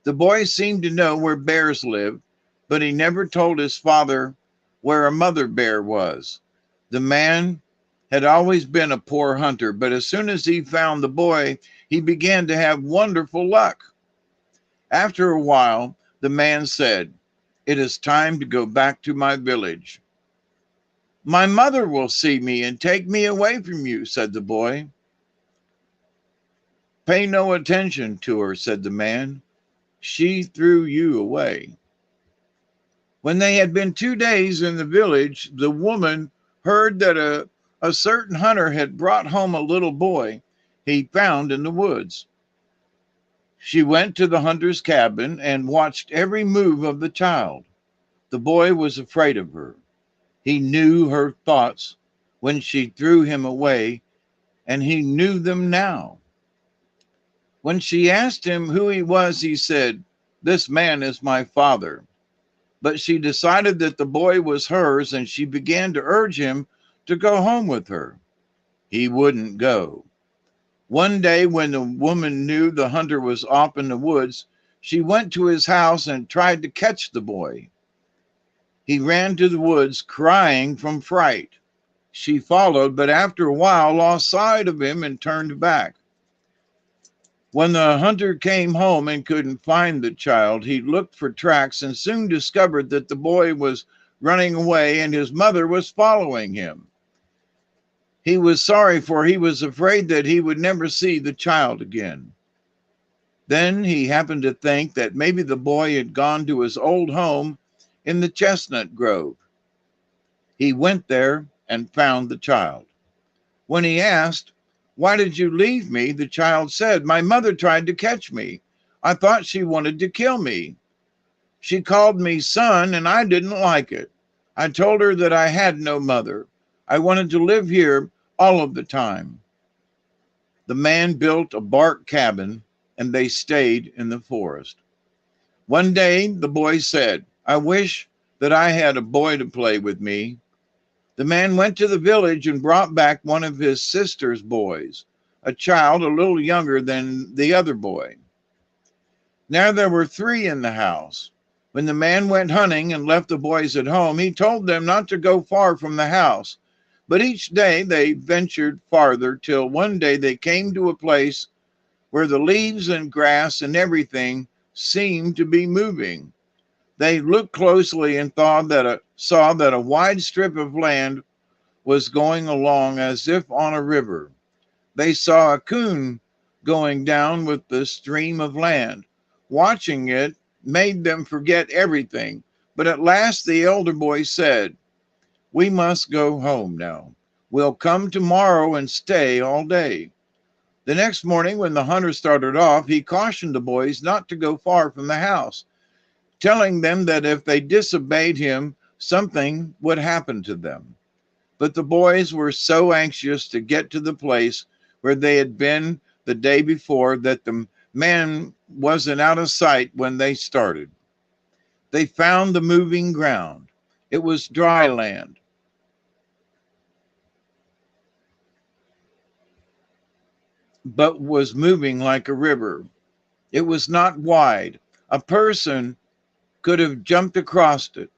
The boy seemed to know where bears lived, but he never told his father where a mother bear was. The man had always been a poor hunter, but as soon as he found the boy, he began to have wonderful luck. After a while, the man said, "It is time to go back to my village." "My mother will see me and take me away from you," said the boy. "Pay no attention to her," said the man. "She threw you away." When they had been 2 days in the village, the woman heard that a certain hunter had brought home a little boy he found in the woods. She went to the hunter's cabin and watched every move of the child. The boy was afraid of her. He knew her thoughts when she threw him away, and he knew them now. When she asked him who he was, he said, "This man is my father." But she decided that the boy was hers, and she began to urge him to go home with her. He wouldn't go. One day, when the woman knew the hunter was off in the woods, she went to his house and tried to catch the boy. He ran to the woods, crying from fright. She followed, but after a while lost sight of him and turned back. When the hunter came home and couldn't find the child, he looked for tracks and soon discovered that the boy was running away and his mother was following him. He was sorry, for he was afraid that he would never see the child again. Then he happened to think that maybe the boy had gone to his old home in the chestnut grove. He went there and found the child. When he asked, "Why did you leave me?" the child said, "My mother tried to catch me. I thought she wanted to kill me. She called me son and I didn't like it. I told her that I had no mother. I wanted to live here all of the time." The man built a bark cabin and they stayed in the forest. One day the boy said, "I wish that I had a boy to play with me." The man went to the village and brought back one of his sister's boys, a child a little younger than the other boy. Now there were 3 in the house. When the man went hunting and left the boys at home, he told them not to go far from the house. But each day they ventured farther, till one day they came to a place where the leaves and grass and everything seemed to be moving. They looked closely and saw that a wide strip of land was going along as if on a river. They saw a coon going down with the stream of land. Watching it made them forget everything. But at last the elder boy said, "We must go home now. We'll come tomorrow and stay all day." The next morning, when the hunter started off, he cautioned the boys not to go far from the house, telling them that if they disobeyed him, something would happen to them. But the boys were so anxious to get to the place where they had been the day before that the man wasn't out of sight when they started. They found the moving ground. It was dry land. But was moving like a river. It was not wide. A person could have jumped across it.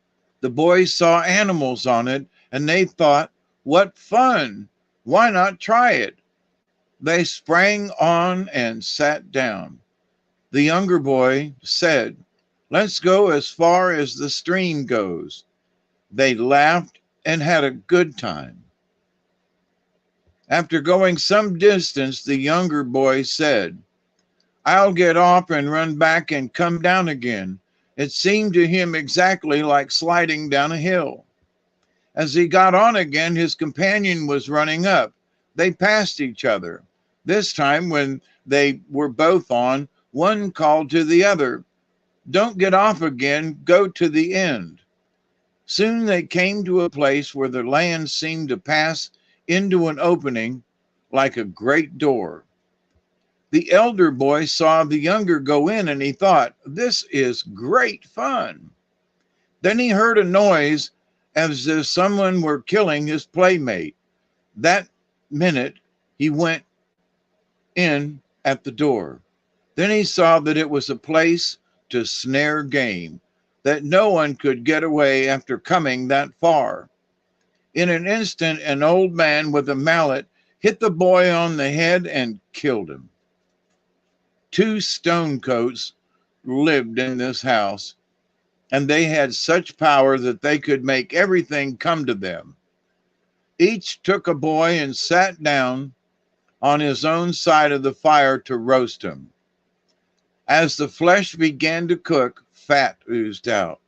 The boys saw animals on it and they thought, "What fun! Why not try it?" They sprang on and sat down. The younger boy said, "Let's go as far as the stream goes." They laughed and had a good time. After going some distance, the younger boy said, "I'll get off and run back and come down again." It seemed to him exactly like sliding down a hill. As he got on again, his companion was running up. They passed each other. This time, when they were both on, one called to the other, "Don't get off again, go to the end." Soon they came to a place where the land seemed to pass into an opening like a great door. The elder boy saw the younger go in and he thought, "This is great fun." Then he heard a noise as if someone were killing his playmate. That minute he went in at the door. Then he saw that it was a place to snare game, that no one could get away after coming that far. In an instant, an old man with a mallet hit the boy on the head and killed him. 2 stonecoats lived in this house, and they had such power that they could make everything come to them. Each took a boy and sat down on his own side of the fire to roast him. As the flesh began to cook, fat oozed out,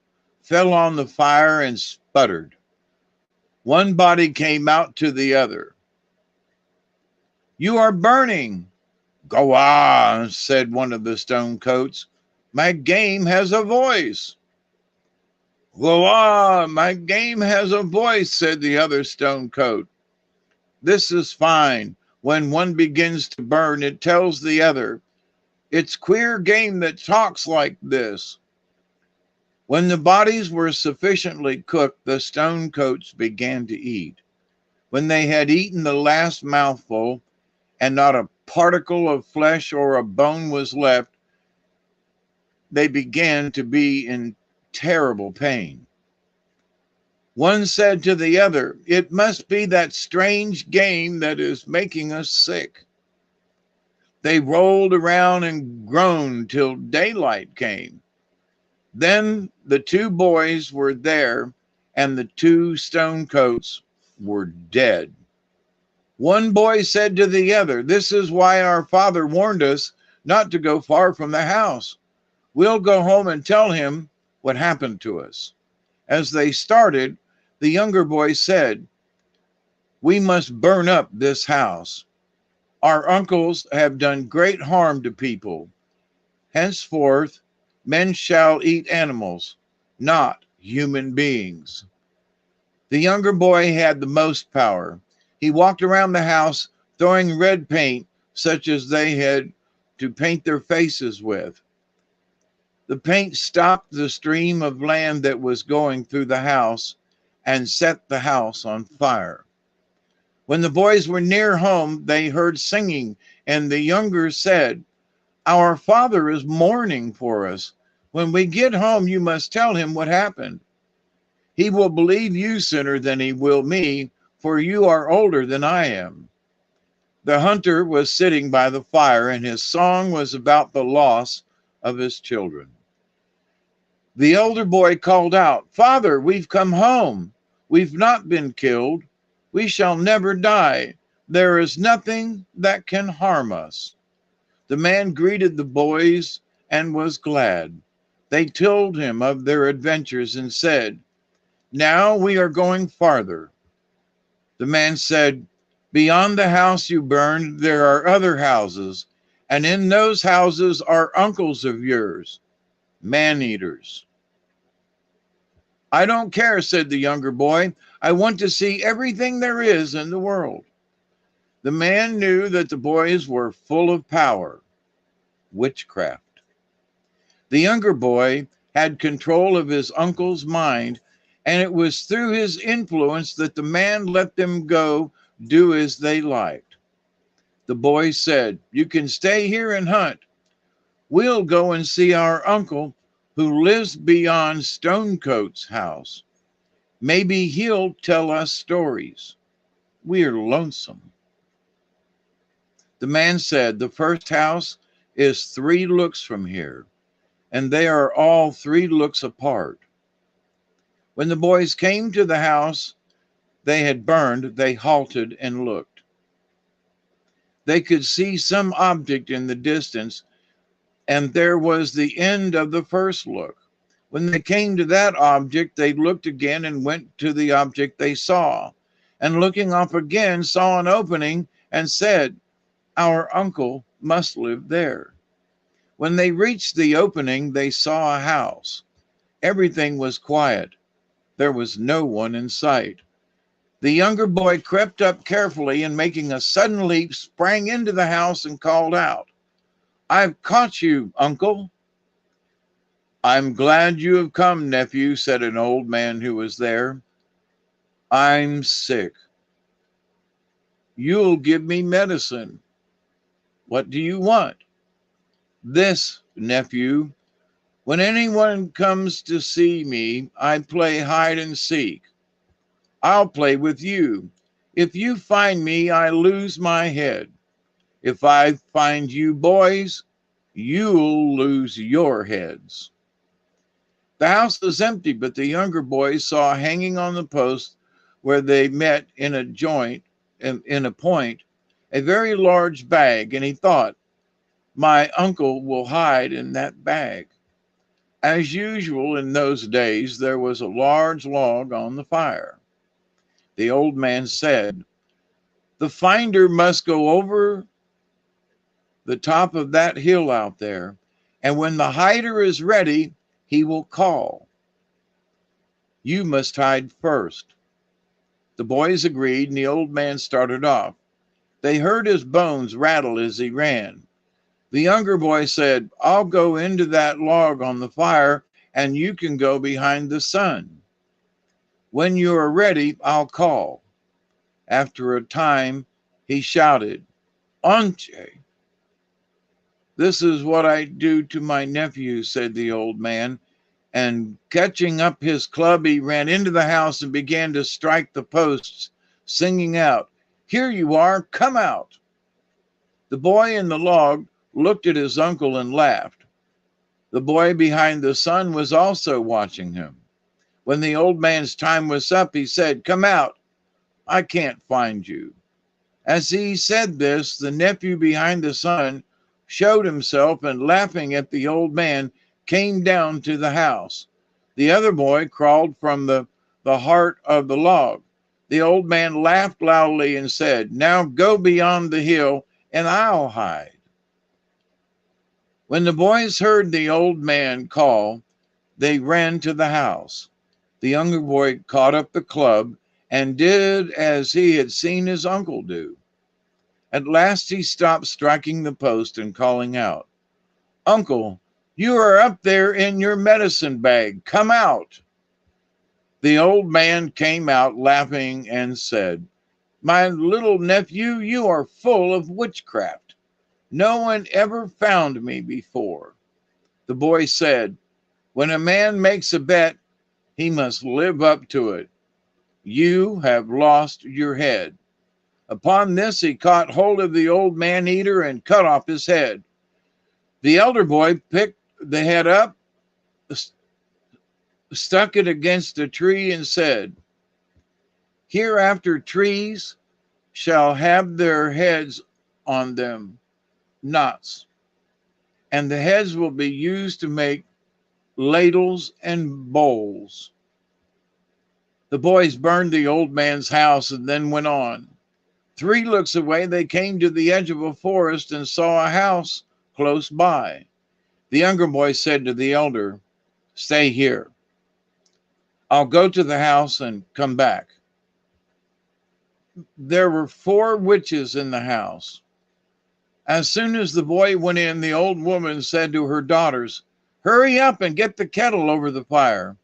fell on the fire, and sputtered. One body came out to the other. "You are burning." "Go on," said one of the stonecoats. "My game has a voice." "Go on, my game has a voice," said the other stonecoat. "This is fine. When one begins to burn, it tells the other, It's queer game that talks like this. When the bodies were sufficiently cooked, the stone coats began to eat. When they had eaten the last mouthful, and not a particle of flesh or a bone was left, they began to be in terrible pain. One said to the other, "It must be that strange game that is making us sick." They rolled around and groaned till daylight came. Then the two boys were there, and the two stone coats were dead. One boy said to the other, "This is why our father warned us not to go far from the house. We'll go home and tell him what happened to us." As they started, the younger boy said, "We must burn up this house. Our uncles have done great harm to people. Henceforth, men shall eat animals, not human beings." The younger boy had the most power. He walked around the house throwing red paint, such as they had to paint their faces with. The paint stopped the stream of land that was going through the house and set the house on fire. When the boys were near home, they heard singing, and the younger said, "Our father is mourning for us. When we get home, you must tell him what happened. He will believe you sooner than he will me, for you are older than I am." The hunter was sitting by the fire, and his song was about the loss of his children. The elder boy called out, "Father, we've come home. We've not been killed. We shall never die. There is nothing that can harm us." The man greeted the boys and was glad. They told him of their adventures and said, "Now we are going farther." The man said, "Beyond the house you burned, there are other houses, and in those houses are uncles of yours, man-eaters." "I don't care," said the younger boy. "I want to see everything there is in the world." The man knew that the boys were full of power, witchcraft. The younger boy had control of his uncle's mind, and it was through his influence that the man let them go do as they liked. The boy said, "You can stay here and hunt. We'll go and see our uncle who lives beyond Stonecoat's house. Maybe he'll tell us stories. We're lonesome." The man said, "The first house is 3 looks from here, and they are all 3 looks apart." When the boys came to the house they had burned, they halted and looked. They could see some object in the distance, and there was the end of the first look. When they came to that object, they looked again and went to the object they saw, and looking up again, saw an opening and said, "Our uncle must live there." When they reached the opening, they saw a house. Everything was quiet. There was no one in sight. The younger boy crept up carefully and, making a sudden leap, sprang into the house and called out, "I've caught you, uncle." "I'm glad you have come, nephew," said an old man who was there. "I'm sick. You'll give me medicine. What do you want?" "This, nephew. When anyone comes to see me, I play hide and seek. I'll play with you. If you find me, I lose my head. If I find you boys, you'll lose your heads." The house was empty, but the younger boys saw hanging on the post where they met in a point, a very large bag, and he thought, "My uncle will hide in that bag." As usual in those days, there was a large log on the fire. The old man said, "The finder must go over the top of that hill out there, and when the hider is ready, he will call. You must hide first." The boys agreed, and the old man started off. They heard his bones rattle as he ran. The younger boy said, I'll go into that log on the fire, and you can go behind the sun. When you are ready, I'll call. After a time, he shouted, Onche. This is what I do to my nephew, said the old man, and catching up his club, he ran into the house and began to strike the posts, singing out, Here you are, come out. The boy in the log looked at his uncle and laughed. The boy behind the sun was also watching him. When the old man's time was up, he said, Come out, I can't find you. As he said this, the nephew behind the sun showed himself and, laughing at the old man, came down to the house. The other boy crawled from the heart of the log. The old man laughed loudly and said, Now go beyond the hill and I'll hide. When the boys heard the old man call, they ran to the house. The younger boy caught up the club and did as he had seen his uncle do. At last he stopped striking the post and calling out, Uncle, you are up there in your medicine bag. Come out. The old man came out laughing and said, My little nephew, you are full of witchcraft. No one ever found me before. The boy said, When a man makes a bet, he must live up to it. You have lost your head. Upon this, he caught hold of the old man-eater and cut off his head. The elder boy picked the head up, stuck it against a tree, and said, Hereafter trees shall have their heads on them, knots, and the heads will be used to make ladles and bowls. The boys burned the old man's house and then went on. 3 looks away, they came to the edge of a forest and saw a house close by. The younger boy said to the elder, Stay here. I'll go to the house and come back. There were 4 witches in the house. As soon as the boy went in, the old woman said to her daughters, Hurry up and get the kettle over the fire.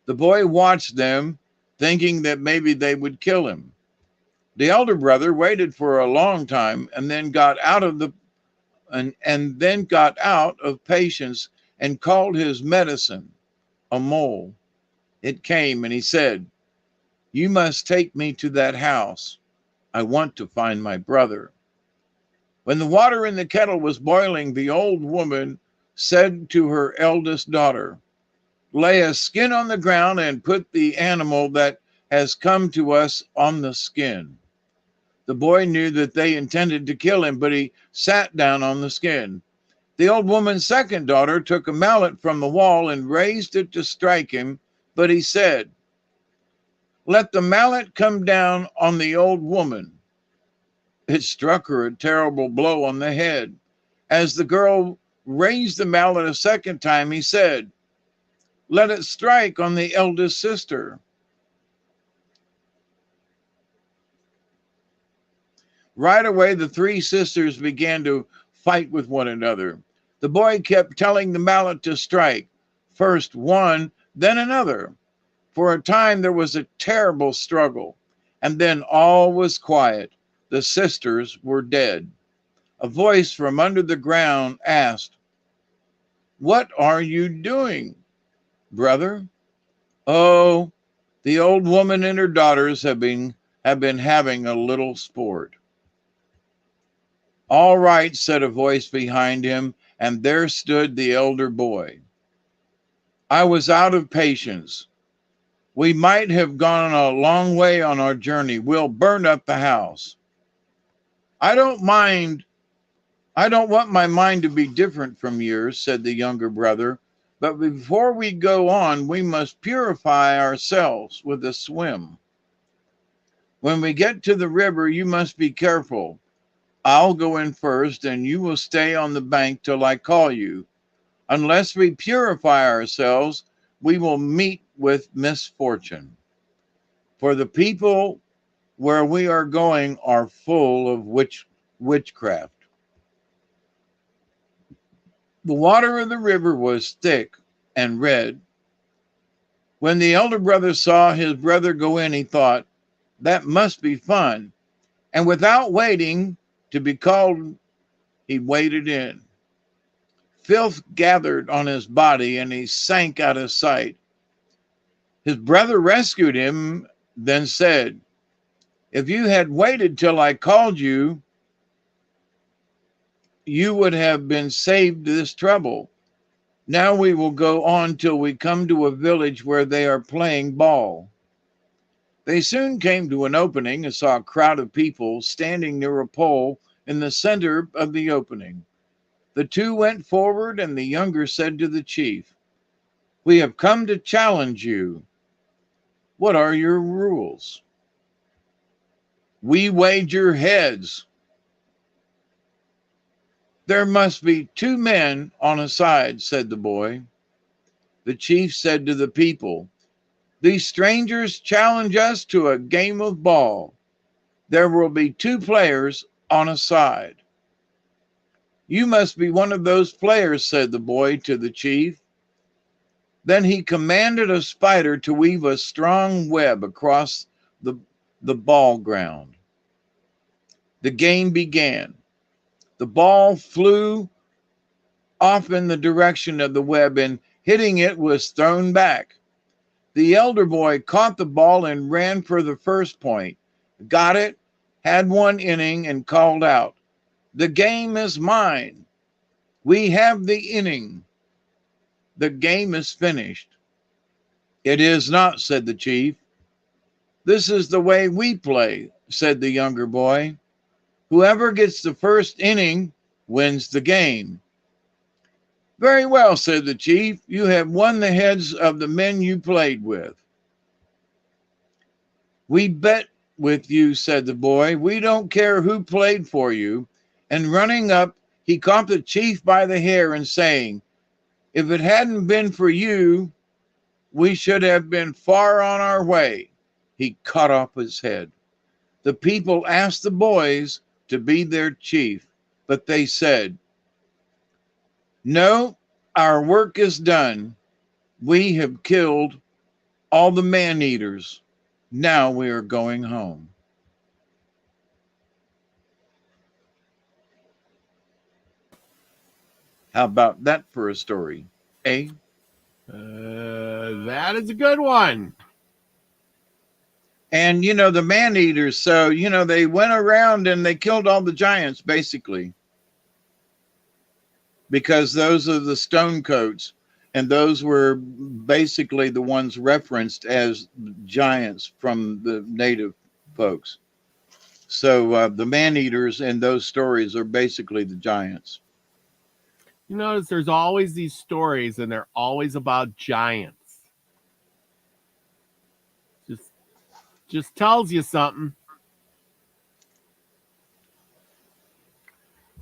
The boy watched them, thinking that maybe they would kill him. The elder brother waited for a long time and then got out of patience and called his medicine a mole. It came and he said, You must take me to that house. I want to find my brother. When the water in the kettle was boiling, the old woman said to her eldest daughter, Lay a skin on the ground and put the animal that has come to us on the skin. The boy knew that they intended to kill him, but he sat down on the skin. The old woman's second daughter took a mallet from the wall and raised it to strike him, but he said, Let the mallet come down on the old woman. It struck her a terrible blow on the head. As the girl raised the mallet a second time, he said, Let it strike on the eldest sister. Right away, the 3 sisters began to fight with one another. The boy kept telling the mallet to strike, first one, then another. For a time, there was a terrible struggle, and then all was quiet. The sisters were dead. A voice from under the ground asked, What are you doing, brother? Oh, the old woman and her daughters have been having a little sport. All right, said a voice behind him, and there stood the elder boy. I was out of patience. We might have gone a long way on our journey. We'll burn up the house. I don't want my mind to be different from yours, said the younger brother. But before we go on, we must purify ourselves with a swim. When we get to the river, you must be careful. I'll go in first, and you will stay on the bank till I call you. Unless we purify ourselves, we will meet with misfortune. For the people where we are going are full of witchcraft. The water of the river was thick and red. When the elder brother saw his brother go in, he thought, that must be fun. And without waiting to be called, he waded in. Filth gathered on his body and he sank out of sight. His brother rescued him, then said, if you had waited till I called you, you would have been saved this trouble. Now we will go on till we come to a village where they are playing ball. They soon came to an opening and saw a crowd of people standing near a pole in the center of the opening. The two went forward, and the younger said to the chief, we have come to challenge you. What are your rules? We wager heads. There must be 2 men on a side, said the boy. The chief said to the people, these strangers challenge us to a game of ball. There will be 2 players on a side. You must be one of those players, said the boy to the chief. Then he commanded a spider to weave a strong web across the ball ground. The game began. The ball flew off in the direction of the web, and hitting it was thrown back. The elder boy caught the ball and ran for the first point, got it, had 1 inning, and called out, the game is mine. We have the inning. The game is finished. It is not, said the chief. This is the way we play, said the younger boy. Whoever gets the first inning wins the game. Very well, said the chief. You have won the heads of the men you played with. We bet with you, said the boy. We don't care who played for you. And running up, he caught the chief by the hair and saying, if it hadn't been for you, we should have been far on our way. He cut off his head. The people asked the boys to be their chief, but they said, no, our work is done. We have killed all the man-eaters. Now we are going home. How about that for a story, eh? That is a good one. And, the man-eaters, so, they went around and they killed all the giants, basically. Because those are the stone coats, and those were basically the ones referenced as giants from the native folks. So the man-eaters in those stories are basically the giants. You notice there's always these stories, and they're always about giants. Just tells you something.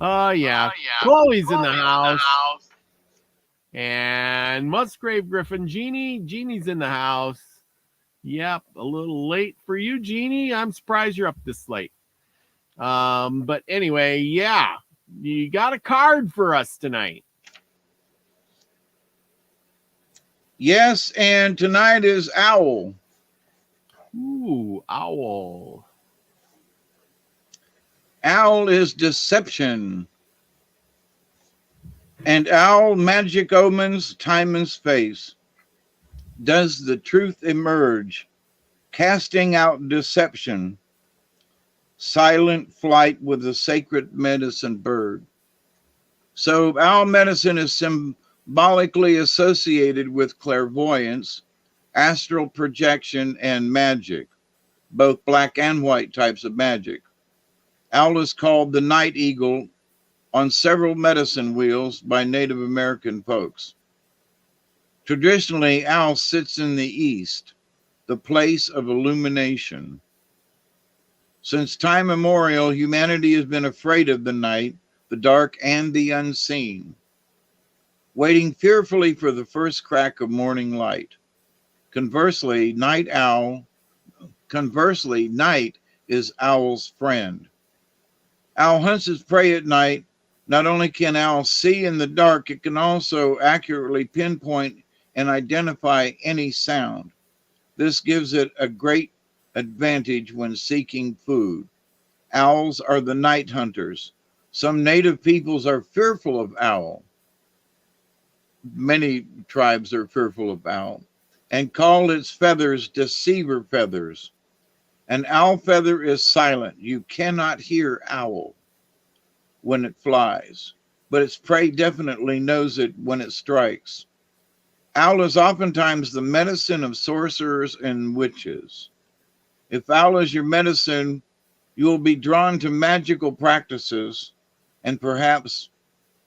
Oh, yeah. Chloe's in the house. And Musgrave Griffin, Jeannie's in the house. Yep, a little late for you, Jeannie. I'm surprised you're up this late. But anyway, yeah, you got a card for us tonight. Yes, and tonight is Owl. Ooh, Owl. Owl is deception. And owl magic omens Timon's face. Does the truth emerge, casting out deception? Silent flight with the sacred medicine bird. So owl medicine is symbolically associated with clairvoyance, astral projection, and magic, both black and white types of magic. Owl is called the night eagle on several medicine wheels by Native American folks. Traditionally, owl sits in the east, the place of illumination. Since time immemorial, humanity has been afraid of the night, the dark, and the unseen, waiting fearfully for the first crack of morning light. Conversely, night is owl's friend. Owl hunts his prey at night Not only can owls see in the dark, it can also accurately pinpoint and identify any sound. This gives it a great advantage when seeking food. Owls are the night hunters. Some native peoples are fearful of owl. Many tribes are fearful of owl and call its feathers deceiver feathers. An owl feather is silent. You cannot hear owl when it flies, but its prey definitely knows it when it strikes. Owl is oftentimes the medicine of sorcerers and witches. If owl is your medicine, you will be drawn to magical practices and perhaps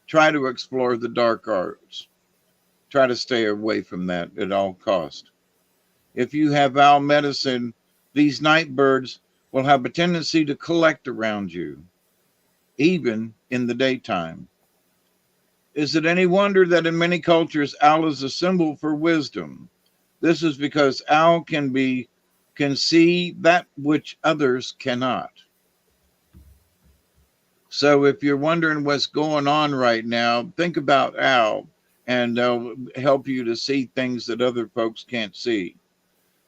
try to explore the dark arts. Try to stay away from that at all cost. If you have owl medicine, these night birds will have a tendency to collect around you, even in the daytime. Is it any wonder that in many cultures, owl is a symbol for wisdom? This is because owl can see that which others cannot. So if you're wondering what's going on right now, think about owl, and they'll help you to see things that other folks can't see,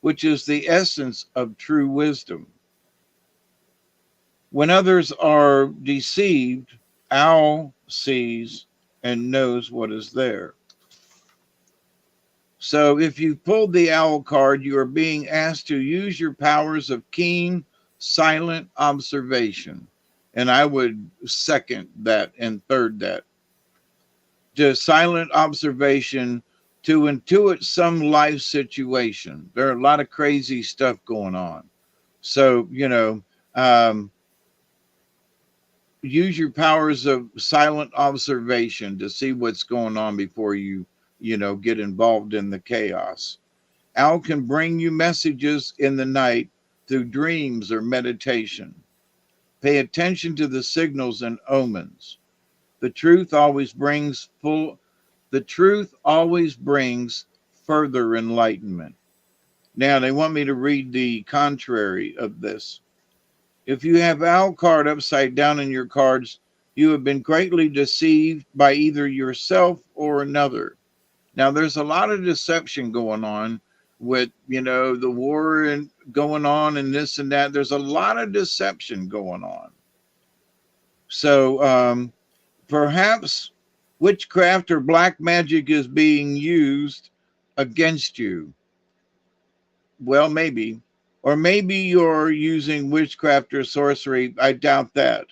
which is the essence of true wisdom. When others are deceived, owl sees and knows what is there. So if you pulled the owl card, you are being asked to use your powers of keen, silent observation. And I would second that and third that. To silent observation to intuit some life situation. There are a lot of crazy stuff going on. So, use your powers of silent observation to see what's going on before you get involved in the chaos. Owl can bring you messages in the night through dreams or meditation. Pay attention to the signals and omens. The truth always brings further enlightenment. Now they want me to read the contrary of this. If you have owl card upside down in your cards, you have been greatly deceived by either yourself or another. Now, there's a lot of deception going on with, the war and going on and this and that. There's a lot of deception going on. So perhaps witchcraft or black magic is being used against you. Well, maybe. Or maybe you're using witchcraft or sorcery. I doubt that.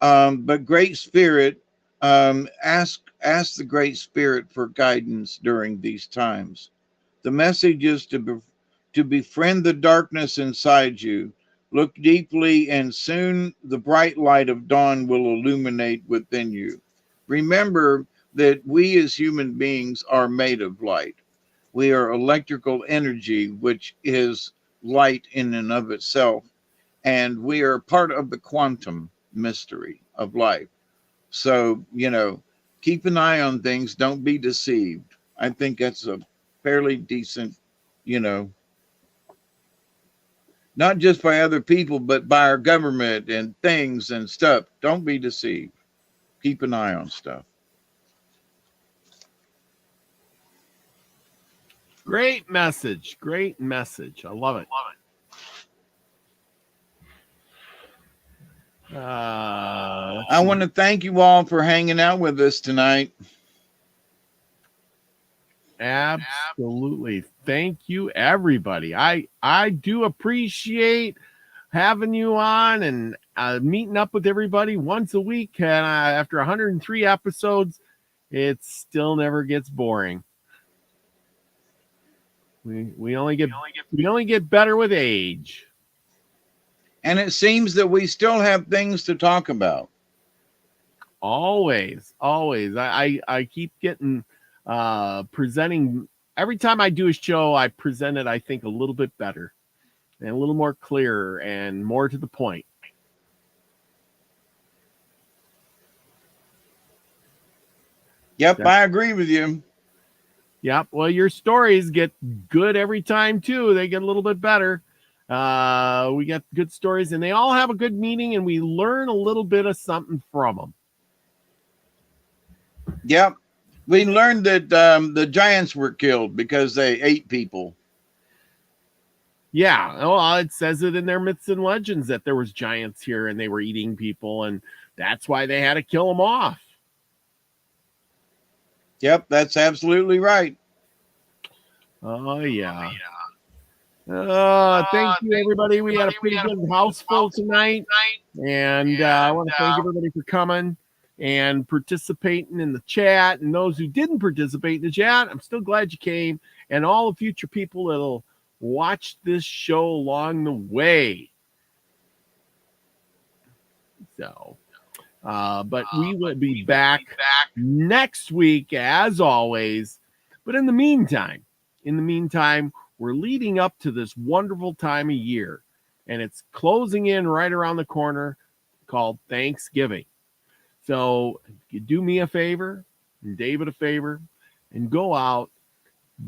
But Great Spirit, ask the Great Spirit for guidance during these times. The message is to befriend the darkness inside you. Look deeply, and soon the bright light of dawn will illuminate within you. Remember that we as human beings are made of light. We are electrical energy, which is light in and of itself. And we are part of the quantum mystery of life. So, keep an eye on things. Don't be deceived. I think that's a fairly decent, not just by other people, but by our government and things and stuff. Don't be deceived. Keep an eye on stuff. Great message. Great message. I love it. I want to thank you all for hanging out with us tonight. Absolutely. Thank you, everybody. I do appreciate having you on and meeting up with everybody once a week. And after 103 episodes, it still never gets boring. We only get better with age. And it seems that we still have things to talk about. Always. I keep getting presenting. Every time I do a show, I present it, I think, a little bit better and a little more clear and more to the point. Yep, I agree with you. Yep. Well, your stories get good every time, too. They get a little bit better. We get good stories, and they all have a good meaning, and we learn a little bit of something from them. Yep. We learned that the giants were killed because they ate people. Yeah, well, it says it in their myths and legends that there was giants here and they were eating people, and that's why they had to kill them off. Yep, that's absolutely right. Oh yeah. Thank you, everybody. We had a pretty good house full tonight, and I want to thank everybody for coming and participating in the chat. And those who didn't participate in the chat, I'm still glad you came, and all the future people that'll watch this show along the way. So, but we will be back next week as always. But in the meantime, we're leading up to this wonderful time of year, and it's closing in right around the corner called Thanksgiving. So you do me a favor and David a favor and go out,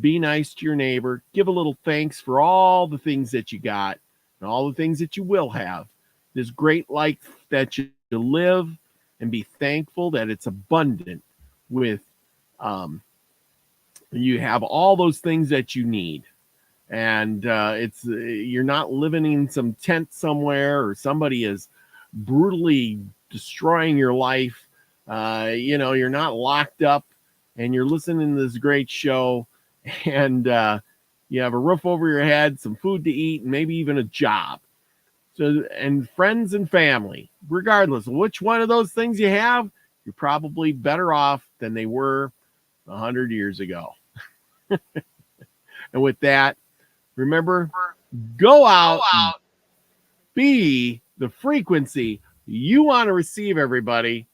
be nice to your neighbor, give a little thanks for all the things that you got and all the things that you will have. This great life that you live, and be thankful that it's abundant with you have all those things that you need. And it's you're not living in some tent somewhere or somebody is brutally destroying your life. You're not locked up and you're listening to this great show, and you have a roof over your head, some food to eat, and maybe even a job. So, and friends and family, regardless of which one of those things you have, you're probably better off than they were 100 years ago. And with that, remember, go out, be the frequency you want to receive, everybody.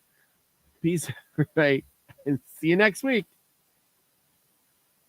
Peace, right? And see you next week.